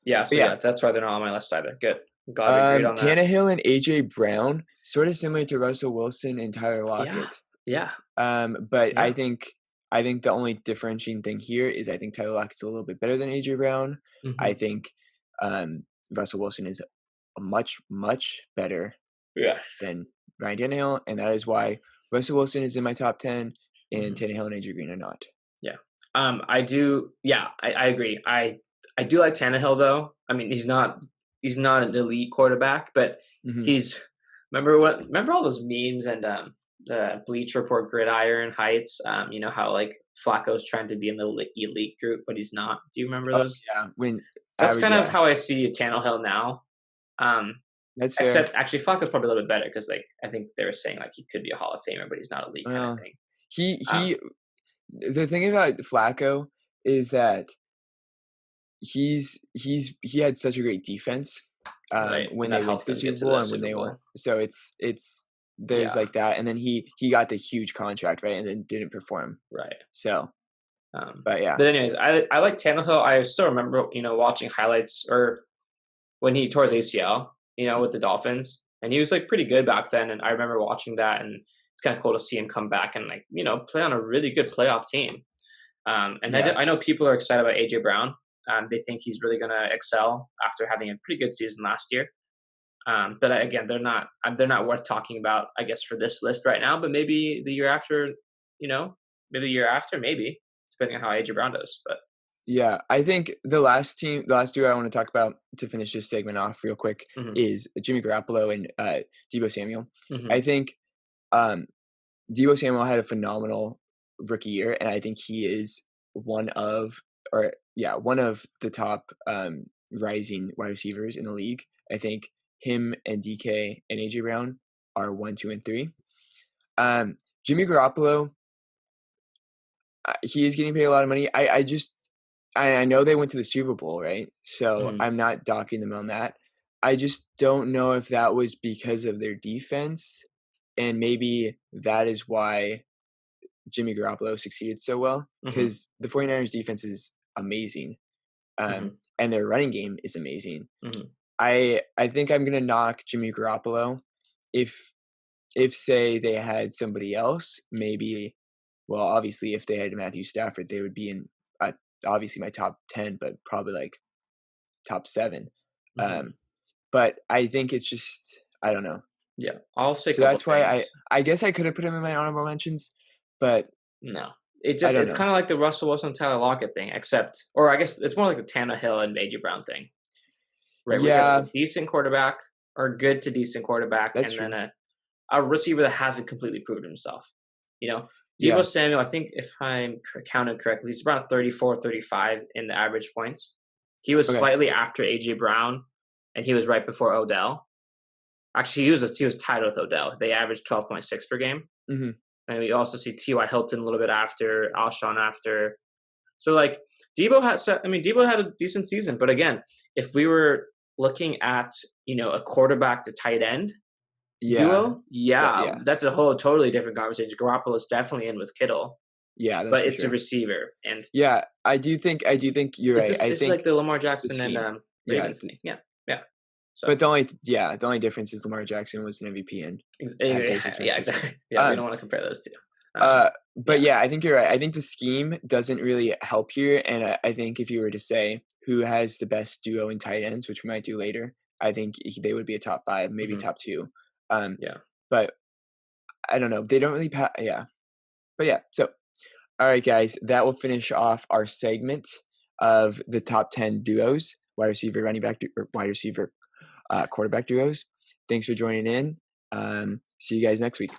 Yeah, But so yeah, yeah, that's why they're not on my list either. Good. I'm glad we agreed on that. Tannehill and AJ Brown, sort of similar to Russell Wilson and Tyler Yeah, Lockett. yeah, But yeah. I think the only differentiating thing here is I think Tyler Lockett's a little bit better than AJ Brown. I Hmm. think Russell Wilson is a much better Yes. than Ryan Tannehill, and that is why Russell Wilson is in my top 10, and Hmm. Tannehill and AJ Green are not. Yeah. I do. Yeah, I agree. I do like Tannehill though. I mean, he's not an elite quarterback, but Hmm. he's remember all those memes and the Bleach Report gridiron heights. You know how like Flacco's trying to be in the elite group, but he's not. Do you remember Oh those? yeah, when That's kind of yeah, how I see Tannehill now. Um, that's fair. Except actually, Flacco's probably a little bit better because like I think they were saying like he could be a Hall of Famer, but he's not elite kind of Well, thing. Um, he the thing about Flacco is that he had such a great defense right, when and they that went to helped the them get Super to Bowl the and when Super they won. Bowl. So there's like that, and then he got the huge contract, right, and then didn't perform. Right. So, but yeah. But anyways, I like Tannehill. I still remember, watching highlights or when he tore his ACL, with the Dolphins, and he was like pretty good back then. And I remember watching that, and it's kind of cool to see him come back and like play on a really good playoff team. And I know people are excited about AJ Brown. They think he's really going to excel after having a pretty good season last year. But again, they're not worth talking about, I guess, for this list right now. But maybe the year after, maybe depending on how AJ Brown does. But yeah, I think the last duo I want to talk about to finish this segment off real quick is Jimmy Garoppolo and Deebo Samuel. I think Deebo Samuel had a phenomenal rookie year, and I think he is one of the top rising wide receivers in the league. I think him and DK and AJ Brown are 1, 2, and 3. Jimmy Garoppolo, he is getting paid a lot of money. I know they went to the Super Bowl, right? So I'm not docking them on that. I just don't know if that was because of their defense, and maybe that is why Jimmy Garoppolo succeeded so well, because the 49ers defense is amazing, and their running game is amazing. I think I'm gonna knock Jimmy Garoppolo if say they had somebody else, maybe. Well, obviously, if they had Matthew Stafford, they would be in obviously my top 10, but probably like top 7. But I think it's just, I don't know. Yeah, I'll say. So that's why I guess I could have put him in my honorable mentions, but no, it's kind of like the Russell Wilson Tyler Lockett thing, except, or I guess it's more like the Tannehill and AJ Brown thing, right? Yeah, we get a decent quarterback or good to decent quarterback, and then a receiver that hasn't completely proven himself. Deebo Samuel, I think if I'm counted correctly, he's about 34, 35 in the average points. He was slightly after AJ Brown, and he was right before Odell. Actually, he was tied with Odell. They averaged 12.6 per game. And we also see T.Y. Hilton a little bit after, Alshon after. So like Deebo had a decent season, but again, if we were looking at a quarterback to tight end duo, that's a whole totally different conversation. Garoppolo's definitely in with Kittle. Yeah, that's but it's a receiver, and I do think you're right. It's like the Lamar Jackson and Ravens thing. Yeah. So. But the only difference is Lamar Jackson was an MVP and exactly. Yeah, we don't want to compare those two. But I think you're right. I think the scheme doesn't really help here, and I think if you were to say who has the best duo in tight ends, which we might do later, I think they would be a top 5, maybe top 2. But I don't know. They don't really But so all right, guys, that will finish off our segment of the top 10 duos, wide receiver, running back, or wide receiver, quarterback duos. Thanks for joining in. See you guys next week.